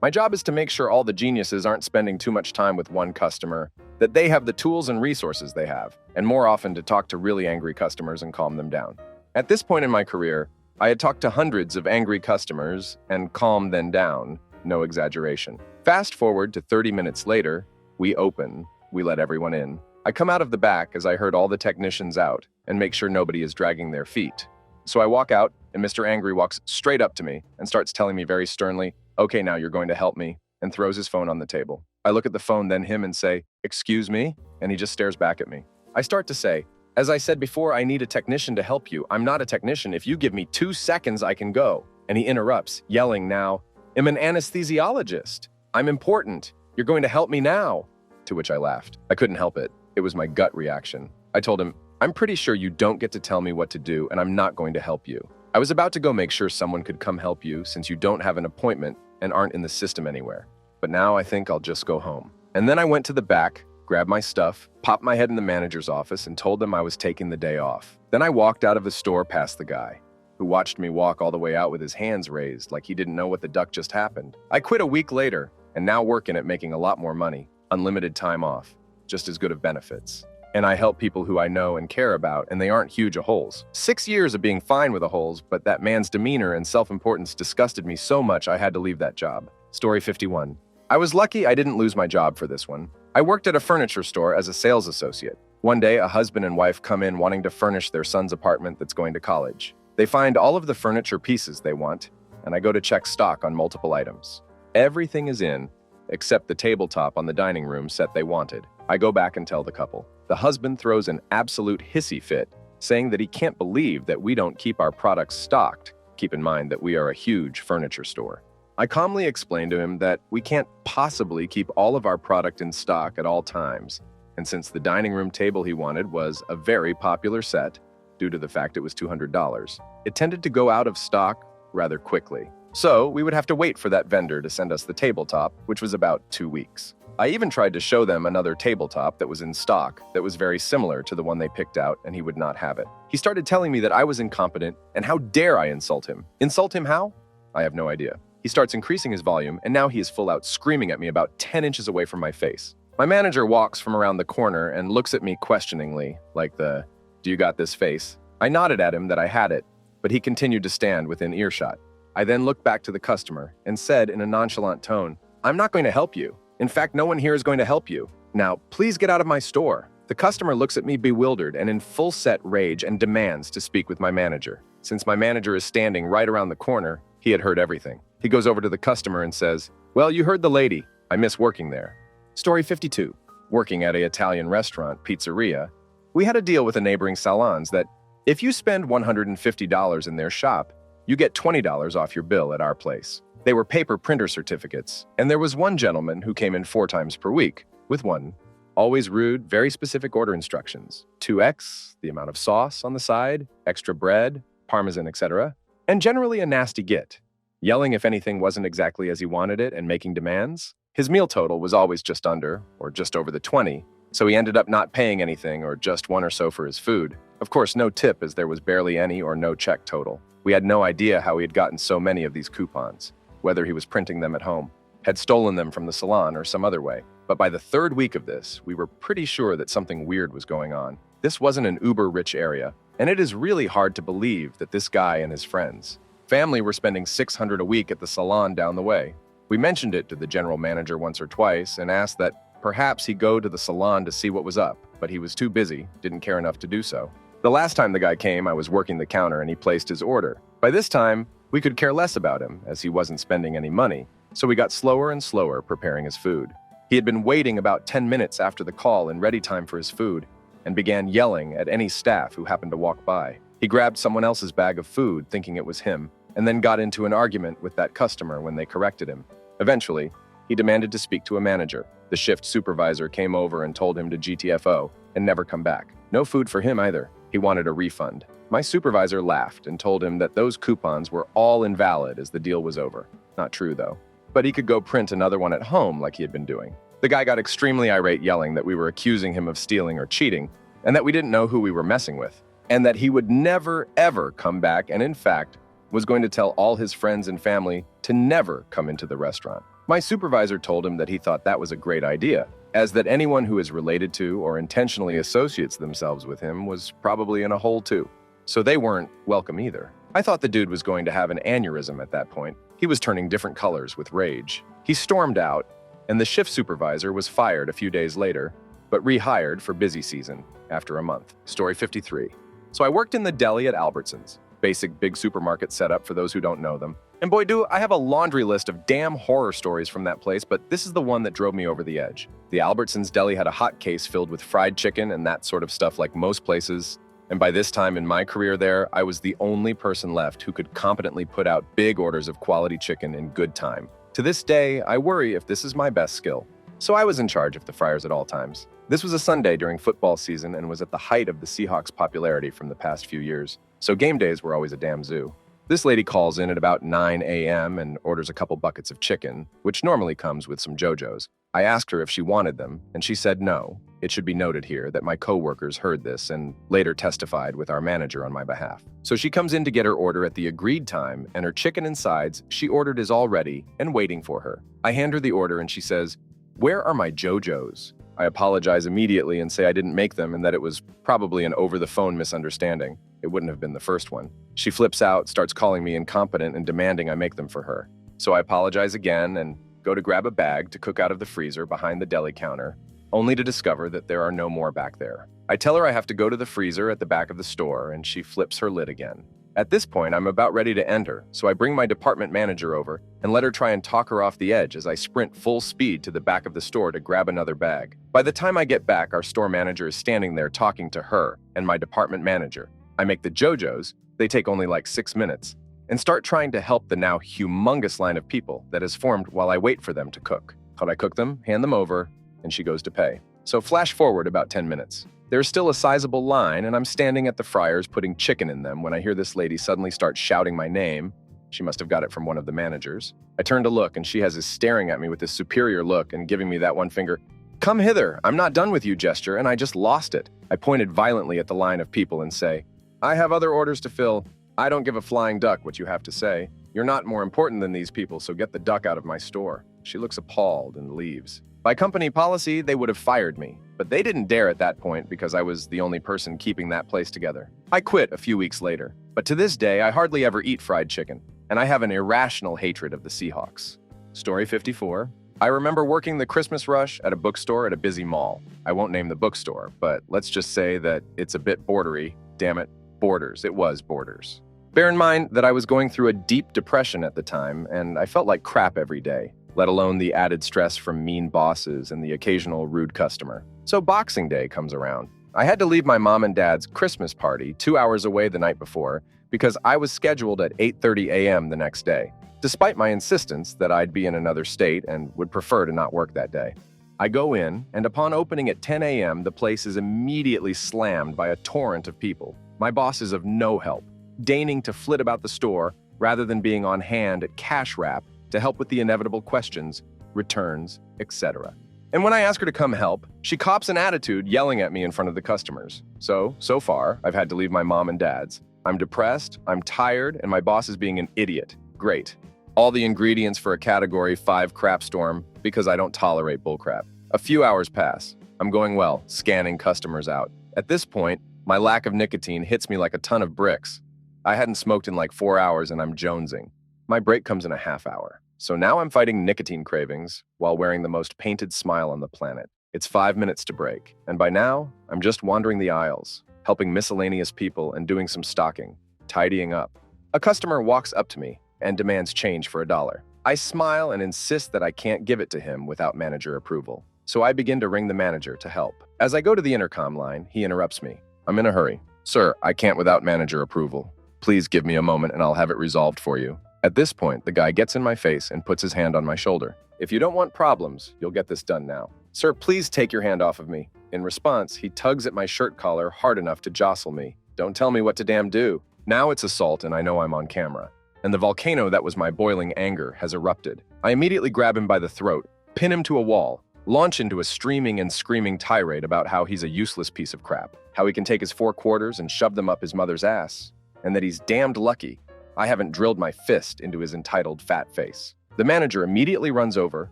My job is to make sure all the geniuses aren't spending too much time with one customer, that they have the tools and resources they have, and more often to talk to really angry customers and calm them down. At this point in my career, I had talked to hundreds of angry customers and calmed them down, no exaggeration. Fast forward to 30 minutes later, we open, we let everyone in. I come out of the back as I heard all the technicians out and make sure nobody is dragging their feet. So I walk out and Mr. Angry walks straight up to me and starts telling me very sternly, "Okay, now you're going to help me," and throws his phone on the table. I look at the phone, then him, and say, "Excuse me?" And he just stares back at me. I start to say, "As I said before, I need a technician to help you. I'm not a technician. If you give me 2 seconds, I can go." And he interrupts, yelling now, "I'm an anesthesiologist. I'm important. You're going to help me now." To which I laughed. I couldn't help it. It was my gut reaction. I told him, "I'm pretty sure you don't get to tell me what to do, and I'm not going to help you. I was about to go make sure someone could come help you since you don't have an appointment and aren't in the system anywhere. But now I think I'll just go home." And then I went to the back, grabbed my stuff, popped my head in the manager's office, and told them I was taking the day off. Then I walked out of the store past the guy, who watched me walk all the way out with his hands raised like he didn't know what the duck just happened. I quit a week later, and now working at making a lot more money, unlimited time off, just as good of benefits. And I help people who I know and care about, and they aren't huge holes. 6 years of being fine with the holes, but that man's demeanor and self-importance disgusted me so much I had to leave that job. Story 51. I was lucky I didn't lose my job for this one. I worked at a furniture store as a sales associate. One day, a husband and wife come in wanting to furnish their son's apartment that's going to college. They find all of the furniture pieces they want, and I go to check stock on multiple items. Everything is in, except the tabletop on the dining room set they wanted. I go back and tell the couple. The husband throws an absolute hissy fit, saying that he can't believe that we don't keep our products stocked. Keep in mind that we are a huge furniture store. I calmly explained to him that we can't possibly keep all of our product in stock at all times, and since the dining room table he wanted was a very popular set, due to the fact it was $200, it tended to go out of stock rather quickly. So we would have to wait for that vendor to send us the tabletop, which was about 2 weeks. I even tried to show them another tabletop that was in stock that was very similar to the one they picked out, and he would not have it. He started telling me that I was incompetent, and how dare I insult him. Insult him how? I have no idea. He starts increasing his volume, and now he is full out screaming at me about 10 inches away from my face. My manager walks from around the corner and looks at me questioningly, like the, "Do you got this face?" I nodded at him that I had it, but he continued to stand within earshot. I then looked back to the customer and said in a nonchalant tone, "I'm not going to help you. In fact, no one here is going to help you. Now, please get out of my store." The customer looks at me bewildered and in full set rage and demands to speak with my manager. Since my manager is standing right around the corner, he had heard everything. He goes over to the customer and says, "Well, you heard the lady. I miss working there." Story 52. Working at an Italian restaurant, pizzeria, we had a deal with the neighboring salons that if you spend $150 in their shop, you get $20 off your bill at our place. They were paper printer certificates, and there was one gentleman who came in 4 times per week, with one. Always rude, very specific order instructions. 2x, the amount of sauce on the side, extra bread, parmesan, etc., and generally a nasty git. Yelling if anything wasn't exactly as he wanted it and making demands. His meal total was always just under, or just over the 20, so he ended up not paying anything or just 1 or so for his food. Of course, no tip as there was barely any or no check total. We had no idea how he had gotten so many of these coupons, whether he was printing them at home, had stolen them from the salon or some other way. But by the 3rd week of this, we were pretty sure that something weird was going on. This wasn't an uber-rich area, and it is really hard to believe that this guy and his friends, family were spending $600 a week at the salon down the way. We mentioned it to the general manager once or twice and asked that perhaps he go to the salon to see what was up, but he was too busy, didn't care enough to do so. The last time the guy came, I was working the counter and he placed his order. By this time, we could care less about him as he wasn't spending any money, so we got slower and slower preparing his food. He had been waiting about 10 minutes after the call in ready time for his food and began yelling at any staff who happened to walk by. He grabbed someone else's bag of food thinking it was him and then got into an argument with that customer when they corrected him. Eventually, he demanded to speak to a manager. The shift supervisor came over and told him to GTFO and never come back. No food for him either. He wanted a refund. My supervisor laughed and told him that those coupons were all invalid as the deal was over. Not true, though. But he could go print another one at home like he had been doing. The guy got extremely irate, yelling that we were accusing him of stealing or cheating, and that we didn't know who we were messing with, and that he would never, ever come back, and in fact, was going to tell all his friends and family to never come into the restaurant. My supervisor told him that he thought that was a great idea, as that anyone who is related to or intentionally associates themselves with him was probably in a hole too. So they weren't welcome either. I thought the dude was going to have an aneurysm at that point. He was turning different colors with rage. He stormed out, and the shift supervisor was fired a few days later, but rehired for busy season after a month. Story 53. So I worked in the deli at Albertsons. Basic big supermarket setup for those who don't know them. And boy, do I have a laundry list of damn horror stories from that place, but this is the one that drove me over the edge. The Albertsons deli had a hot case filled with fried chicken and that sort of stuff like most places. And by this time in my career there, I was the only person left who could competently put out big orders of quality chicken in good time. To this day, I worry if this is my best skill. So I was in charge of the fryers at all times. This was a Sunday during football season and was at the height of the Seahawks' popularity from the past few years. So game days were always a damn zoo. This lady calls in at about 9 a.m. and orders a couple buckets of chicken, which normally comes with some JoJo's. I asked her if she wanted them, and she said no. It should be noted here that my coworkers heard this and later testified with our manager on my behalf. So she comes in to get her order at the agreed time, and her chicken and sides she ordered is all ready and waiting for her. I hand her the order and she says, "Where are my JoJo's?" I apologize immediately and say I didn't make them and that it was probably an over-the-phone misunderstanding. It wouldn't have been the first one. She flips out, starts calling me incompetent and demanding I make them for her. So I apologize again and go to grab a bag to cook out of the freezer behind the deli counter, only to discover that there are no more back there. I tell her I have to go to the freezer at the back of the store, and she flips her lid again. At this point, I'm about ready to end her, so I bring my department manager over and let her try and talk her off the edge as I sprint full speed to the back of the store to grab another bag. By the time I get back, our store manager is standing there talking to her and my department manager. I make the JoJo's, they take only like 6 minutes, and start trying to help the now humongous line of people that has formed while I wait for them to cook. I cook them, hand them over, and she goes to pay. So flash forward about 10 minutes. There's still a sizable line, and I'm standing at the fryers putting chicken in them when I hear this lady suddenly start shouting my name. She must have got it from one of the managers. I turn to look, and she has this staring at me with this superior look and giving me that one finger, "Come hither, I'm not done with you" gesture, and I just lost it. I pointed violently at the line of people and say, "I have other orders to fill. I don't give a flying duck what you have to say. You're not more important than these people, so get the duck out of my store." She looks appalled and leaves. By company policy, they would have fired me, but they didn't dare at that point because I was the only person keeping that place together. I quit a few weeks later, but to this day, I hardly ever eat fried chicken, and I have an irrational hatred of the Seahawks. Story 54. I remember working the Christmas rush at a bookstore at a busy mall. I won't name the bookstore, but let's just say that it's a bit bordery. Damn it, Borders. It was Borders. Bear in mind that I was going through a deep depression at the time, and I felt like crap every day, let alone the added stress from mean bosses and the occasional rude customer. So Boxing Day comes around. I had to leave my mom and dad's Christmas party 2 hours away the night before because I was scheduled at 8:30 a.m. the next day, despite my insistence that I'd be in another state and would prefer to not work that day. I go in, and upon opening at 10 a.m., the place is immediately slammed by a torrent of people. My boss is of no help, deigning to flit about the store rather than being on hand at cash wrap to help with the inevitable questions, returns, etc. And when I ask her to come help, she cops an attitude yelling at me in front of the customers. So far, I've had to leave my mom and dad's. I'm depressed, I'm tired, and my boss is being an idiot. Great. All the ingredients for a Category 5 crap storm because I don't tolerate bullcrap. A few hours pass. I'm going well, scanning customers out. At this point, my lack of nicotine hits me like a ton of bricks. I hadn't smoked in like 4 hours and I'm jonesing. My break comes in a half hour. So now I'm fighting nicotine cravings while wearing the most painted smile on the planet. It's 5 minutes to break, and by now, I'm just wandering the aisles, helping miscellaneous people and doing some stocking, tidying up. A customer walks up to me and demands change for $1. I smile and insist that I can't give it to him without manager approval. So I begin to ring the manager to help. As I go to the intercom line, he interrupts me. I'm in a hurry. Sir, I can't without manager approval. Please give me a moment and I'll have it resolved for you. At this point, the guy gets in my face and puts his hand on my shoulder. If you don't want problems, you'll get this done now. Sir, please take your hand off of me. In response, he tugs at my shirt collar hard enough to jostle me. Don't tell me what to damn do. Now it's assault and I know I'm on camera. And the volcano that was my boiling anger has erupted. I immediately grab him by the throat, pin him to a wall, launch into a streaming and screaming tirade about how he's a useless piece of crap, how he can take his 4 quarters and shove them up his mother's ass, and that he's damned lucky I haven't drilled my fist into his entitled fat face. The manager immediately runs over,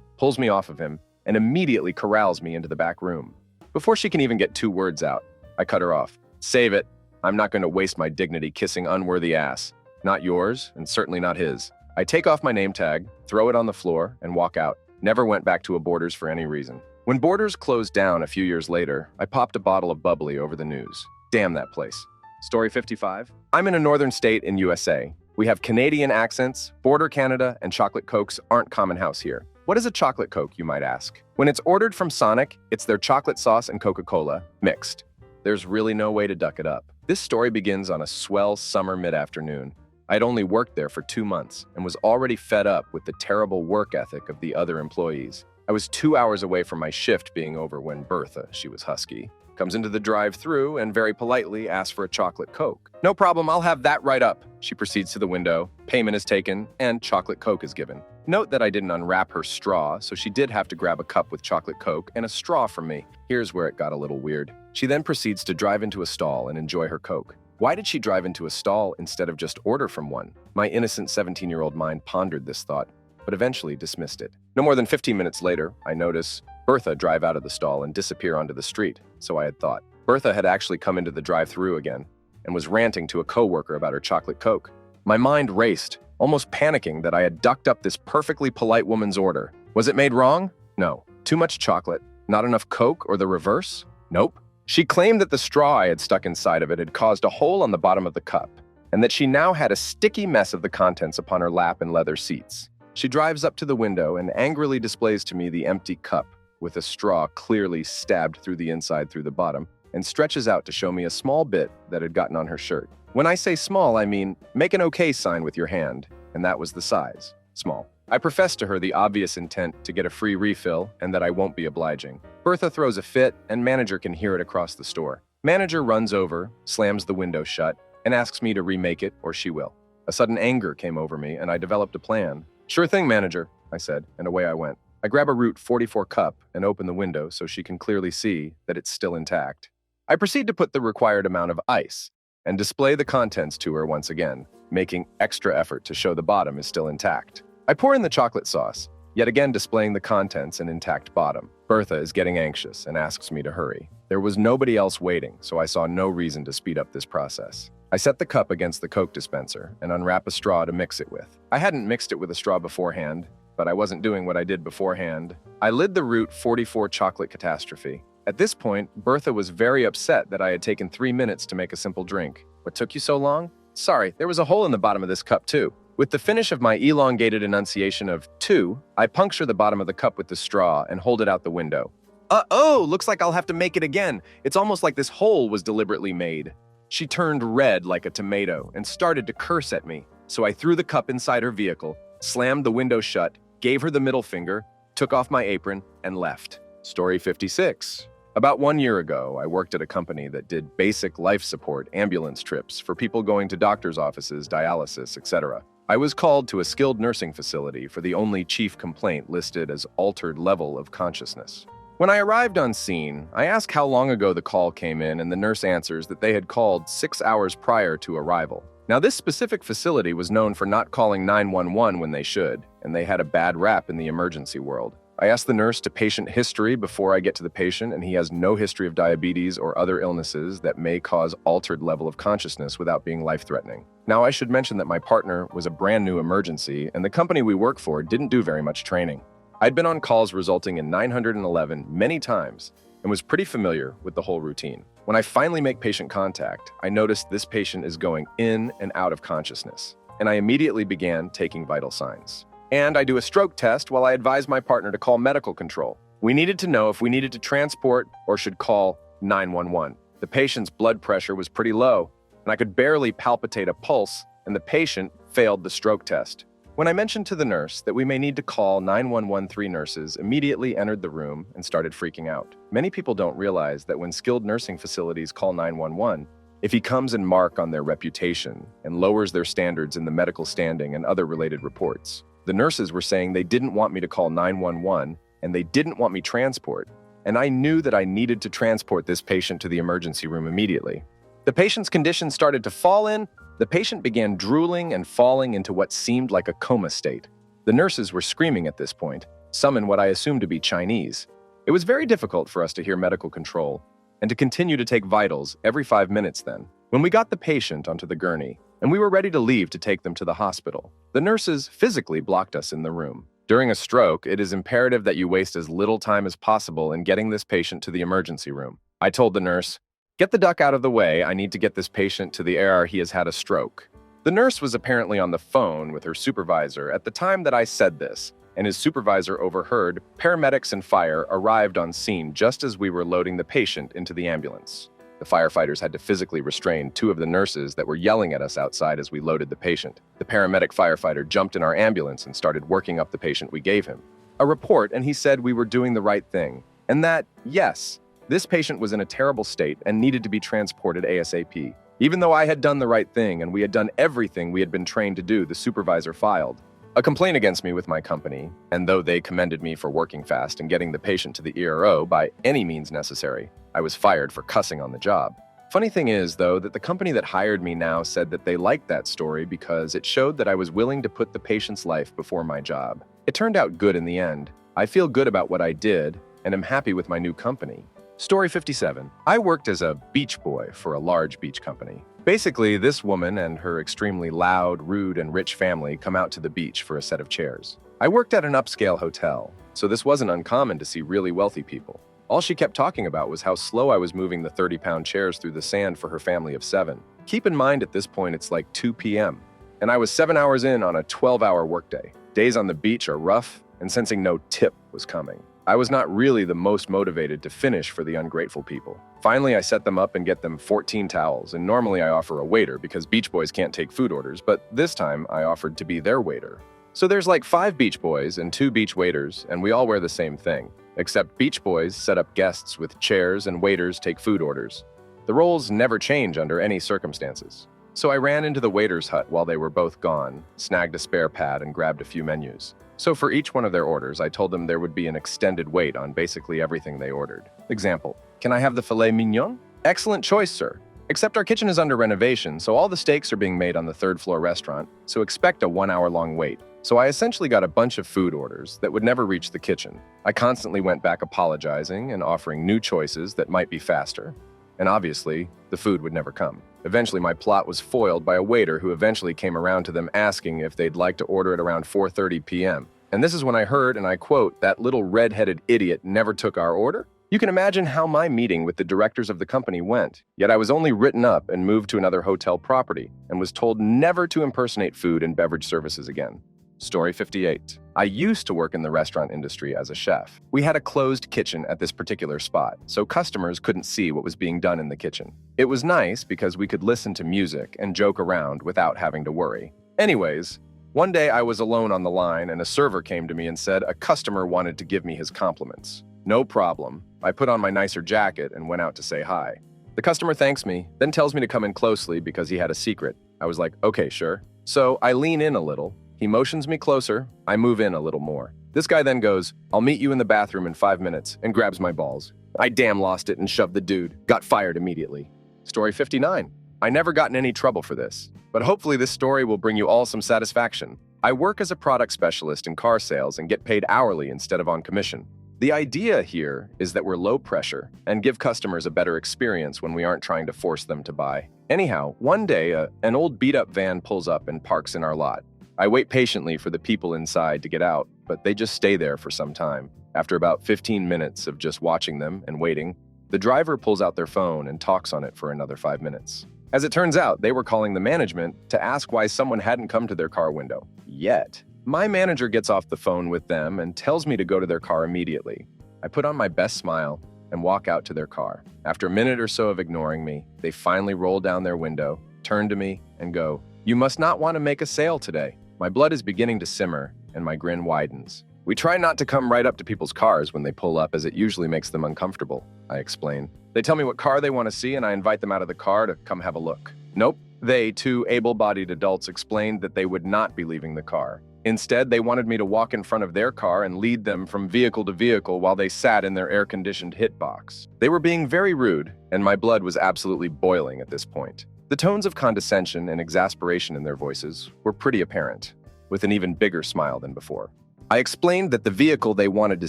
pulls me off of him, and immediately corrals me into the back room. Before she can even get 2 words out, I cut her off. Save it. I'm not going to waste my dignity kissing unworthy ass. Not yours, and certainly not his. I take off my name tag, throw it on the floor, and walk out. Never went back to a Borders for any reason. When Borders closed down a few years later, I popped a bottle of bubbly over the news. Damn that place. Story 55. I'm in a northern state in USA. We have Canadian accents, border Canada, and chocolate Cokes aren't common house here. What is a chocolate Coke, you might ask? When it's ordered from Sonic, it's their chocolate sauce and Coca-Cola mixed. There's really no way to duck it up. This story begins on a swell summer mid-afternoon. I'd only worked there for 2 months and was already fed up with the terrible work ethic of the other employees. I was 2 hours away from my shift being over when Bertha, she was husky, comes into the drive-thru and very politely asks for a chocolate Coke. No problem, I'll have that right up. She proceeds to the window, payment is taken, and chocolate Coke is given. Note that I didn't unwrap her straw, so she did have to grab a cup with chocolate Coke and a straw from me. Here's where it got a little weird. She then proceeds to drive into a stall and enjoy her Coke. Why did she drive into a stall instead of just order from one? My innocent 17-year-old mind pondered this thought, but eventually dismissed it. No more than 15 minutes later, I notice Bertha drive out of the stall and disappear onto the street, so I had thought. Bertha had actually come into the drive-thru again and was ranting to a coworker about her chocolate Coke. My mind raced, almost panicking that I had ducked up this perfectly polite woman's order. Was it made wrong? No. Too much chocolate? Not enough Coke, or the reverse? Nope. She claimed that the straw I had stuck inside of it had caused a hole on the bottom of the cup, and that she now had a sticky mess of the contents upon her lap and leather seats. She drives up to the window and angrily displays to me the empty cup, with a straw clearly stabbed through the inside through the bottom, and stretches out to show me a small bit that had gotten on her shirt. When I say small, I mean make an okay sign with your hand, and that was the size, small. I professed to her the obvious intent to get a free refill and that I won't be obliging. Bertha throws a fit, and manager can hear it across the store. Manager runs over, slams the window shut, and asks me to remake it or she will. A sudden anger came over me, and I developed a plan. Sure thing, manager, I said, and away I went. I grab a Route 44 cup and open the window so she can clearly see that it's still intact. I proceed to put the required amount of ice and display the contents to her once again, making extra effort to show the bottom is still intact. I pour in the chocolate sauce, yet again displaying the contents and intact bottom. Bertha is getting anxious and asks me to hurry. There was nobody else waiting, so I saw no reason to speed up this process. I set the cup against the Coke dispenser and unwrap a straw to mix it with. I hadn't mixed it with a straw beforehand, but I wasn't doing what I did beforehand. I lit the Route 44 chocolate catastrophe. At this point, Bertha was very upset that I had taken 3 minutes to make a simple drink. What took you so long? Sorry, there was a hole in the bottom of this cup too. With the finish of my elongated enunciation of 2, I puncture the bottom of the cup with the straw and hold it out the window. Uh-oh, looks like I'll have to make it again. It's almost like this hole was deliberately made. She turned red like a tomato and started to curse at me, so I threw the cup inside her vehicle, slammed the window shut, gave her the middle finger, took off my apron, and left. Story 56. About 1 year ago, I worked at a company that did basic life support ambulance trips for people going to doctor's offices, dialysis, etc. I was called to a skilled nursing facility for the only chief complaint listed as altered level of consciousness. When I arrived on scene, I asked how long ago the call came in, and the nurse answers that they had called 6 hours prior to arrival. Now, this specific facility was known for not calling 911 when they should, and they had a bad rap in the emergency world. I asked the nurse to patient history before I get to the patient, and he has no history of diabetes or other illnesses that may cause altered level of consciousness without being life-threatening. Now, I should mention that my partner was a brand new emergency, and the company we work for didn't do very much training. I'd been on calls resulting in 911 many times, and was pretty familiar with the whole routine. When I finally make patient contact, I noticed this patient is going in and out of consciousness, and I immediately began taking vital signs. And I do a stroke test while I advise my partner to call medical control. We needed to know if we needed to transport or should call 911. The patient's blood pressure was pretty low, and I could barely palpitate a pulse, and the patient failed the stroke test. When I mentioned to the nurse that we may need to call 911, 3 nurses immediately entered the room and started freaking out. Many people don't realize that when skilled nursing facilities call 911, if he comes and mark on their reputation and lowers their standards in the medical standing and other related reports. The nurses were saying they didn't want me to call 911 and they didn't want me transport, and I knew that I needed to transport this patient to the emergency room immediately. The patient's condition started to fall in. The patient began drooling and falling into what seemed like a coma state. The nurses were screaming at this point, some in what I assumed to be Chinese. It was very difficult for us to hear medical control and to continue to take vitals every 5 minutes then. When we got the patient onto the gurney and we were ready to leave to take them to the hospital, the nurses physically blocked us in the room. During a stroke, it is imperative that you waste as little time as possible in getting this patient to the emergency room. I told the nurse, "Get the duck out of the way, I need to get this patient to the ER, he has had a stroke." The nurse was apparently on the phone with her supervisor at the time that I said this, and his supervisor overheard. Paramedics and fire arrived on scene just as we were loading the patient into the ambulance. The firefighters had to physically restrain 2 of the nurses that were yelling at us outside as we loaded the patient. The paramedic firefighter jumped in our ambulance and started working up the patient we gave him a report, and he said we were doing the right thing, and that, yes, this patient was in a terrible state and needed to be transported ASAP. Even though I had done the right thing and we had done everything we had been trained to do, the supervisor filed a complaint against me with my company, and though they commended me for working fast and getting the patient to the ERO by any means necessary, I was fired for cussing on the job. Funny thing is, though, that the company that hired me now said that they liked that story because it showed that I was willing to put the patient's life before my job. It turned out good in the end. I feel good about what I did and am happy with my new company. Story 57. I worked as a beach boy for a large beach company. Basically, this woman and her extremely loud, rude, and rich family come out to the beach for a set of chairs. I worked at an upscale hotel, so this wasn't uncommon to see really wealthy people. All she kept talking about was how slow I was moving the 30-pound chairs through the sand for her family of 7. Keep in mind at this point it's like 2 p.m., and I was 7 hours in on a 12-hour workday. Days on the beach are rough, and sensing no tip was coming, I was not really the most motivated to finish for the ungrateful people. Finally, I set them up and get them 14 towels, and normally I offer a waiter because beach boys can't take food orders, but this time I offered to be their waiter. So there's like 5 beach boys and 2 beach waiters, and we all wear the same thing, except beach boys set up guests with chairs and waiters take food orders. The roles never change under any circumstances. So I ran into the waiter's hut while they were both gone, snagged a spare pad, and grabbed a few menus. So for each one of their orders, I told them there would be an extended wait on basically everything they ordered. Example, can I have the filet mignon? Excellent choice, sir. Except our kitchen is under renovation, so all the steaks are being made on the 3rd floor restaurant, so expect a 1-hour-long wait. So I essentially got a bunch of food orders that would never reach the kitchen. I constantly went back apologizing and offering new choices that might be faster. And obviously, the food would never come. Eventually, my plot was foiled by a waiter who eventually came around to them asking if they'd like to order it around 4:30 p.m. And this is when I heard, and I quote, "That little red-headed idiot never took our order?" You can imagine how my meeting with the directors of the company went. Yet I was only written up and moved to another hotel property and was told never to impersonate food and beverage services again. Story 58. I used to work in the restaurant industry as a chef. We had a closed kitchen at this particular spot, so customers couldn't see what was being done in the kitchen. It was nice because we could listen to music and joke around without having to worry. Anyways, one day I was alone on the line and a server came to me and said a customer wanted to give me his compliments. No problem. I put on my nicer jacket and went out to say hi. The customer thanks me, then tells me to come in closely because he had a secret. I was like, okay, sure. So I lean in a little. He motions me closer. I move in a little more. This guy then goes, "I'll meet you in the bathroom in 5 minutes," and grabs my balls. I damn lost it and shoved the dude. Got fired immediately. Story 59. I never got in any trouble for this, but hopefully this story will bring you all some satisfaction. I work as a product specialist in car sales and get paid hourly instead of on commission. The idea here is that we're low pressure and give customers a better experience when we aren't trying to force them to buy. Anyhow, one day, an old beat-up van pulls up and parks in our lot. I wait patiently for the people inside to get out, but they just stay there for some time. After about 15 minutes of just watching them and waiting, the driver pulls out their phone and talks on it for another 5 minutes. As it turns out, they were calling the management to ask why someone hadn't come to their car window yet. My manager gets off the phone with them and tells me to go to their car immediately. I put on my best smile and walk out to their car. After a minute or so of ignoring me, they finally roll down their window, turn to me, and go, "You must not want to make a sale today." My blood is beginning to simmer, and my grin widens. "We try not to come right up to people's cars when they pull up, as it usually makes them uncomfortable," I explain. They tell me what car they want to see, and I invite them out of the car to come have a look. Nope. They, two able-bodied adults, explained that they would not be leaving the car. Instead, they wanted me to walk in front of their car and lead them from vehicle to vehicle while they sat in their air-conditioned hitbox. They were being very rude, and my blood was absolutely boiling at this point. The tones of condescension and exasperation in their voices were pretty apparent, with an even bigger smile than before. I explained that the vehicle they wanted to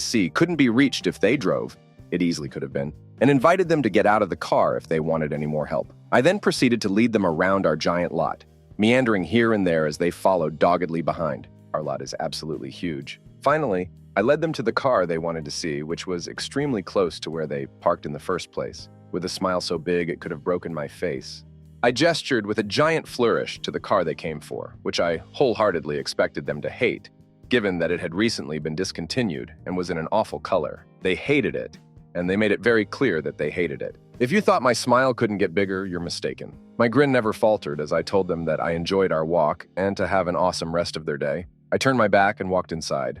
see couldn't be reached if they drove. It easily could have been, and invited them to get out of the car if they wanted any more help. I then proceeded to lead them around our giant lot, meandering here and there as they followed doggedly behind. Our lot is absolutely huge. Finally, I led them to the car they wanted to see, which was extremely close to where they parked in the first place, with a smile so big it could have broken my face. I gestured with a giant flourish to the car they came for, which I wholeheartedly expected them to hate, given that it had recently been discontinued and was in an awful color. They hated it, and they made it very clear that they hated it. If you thought my smile couldn't get bigger, you're mistaken. My grin never faltered as I told them that I enjoyed our walk and to have an awesome rest of their day. I turned my back and walked inside,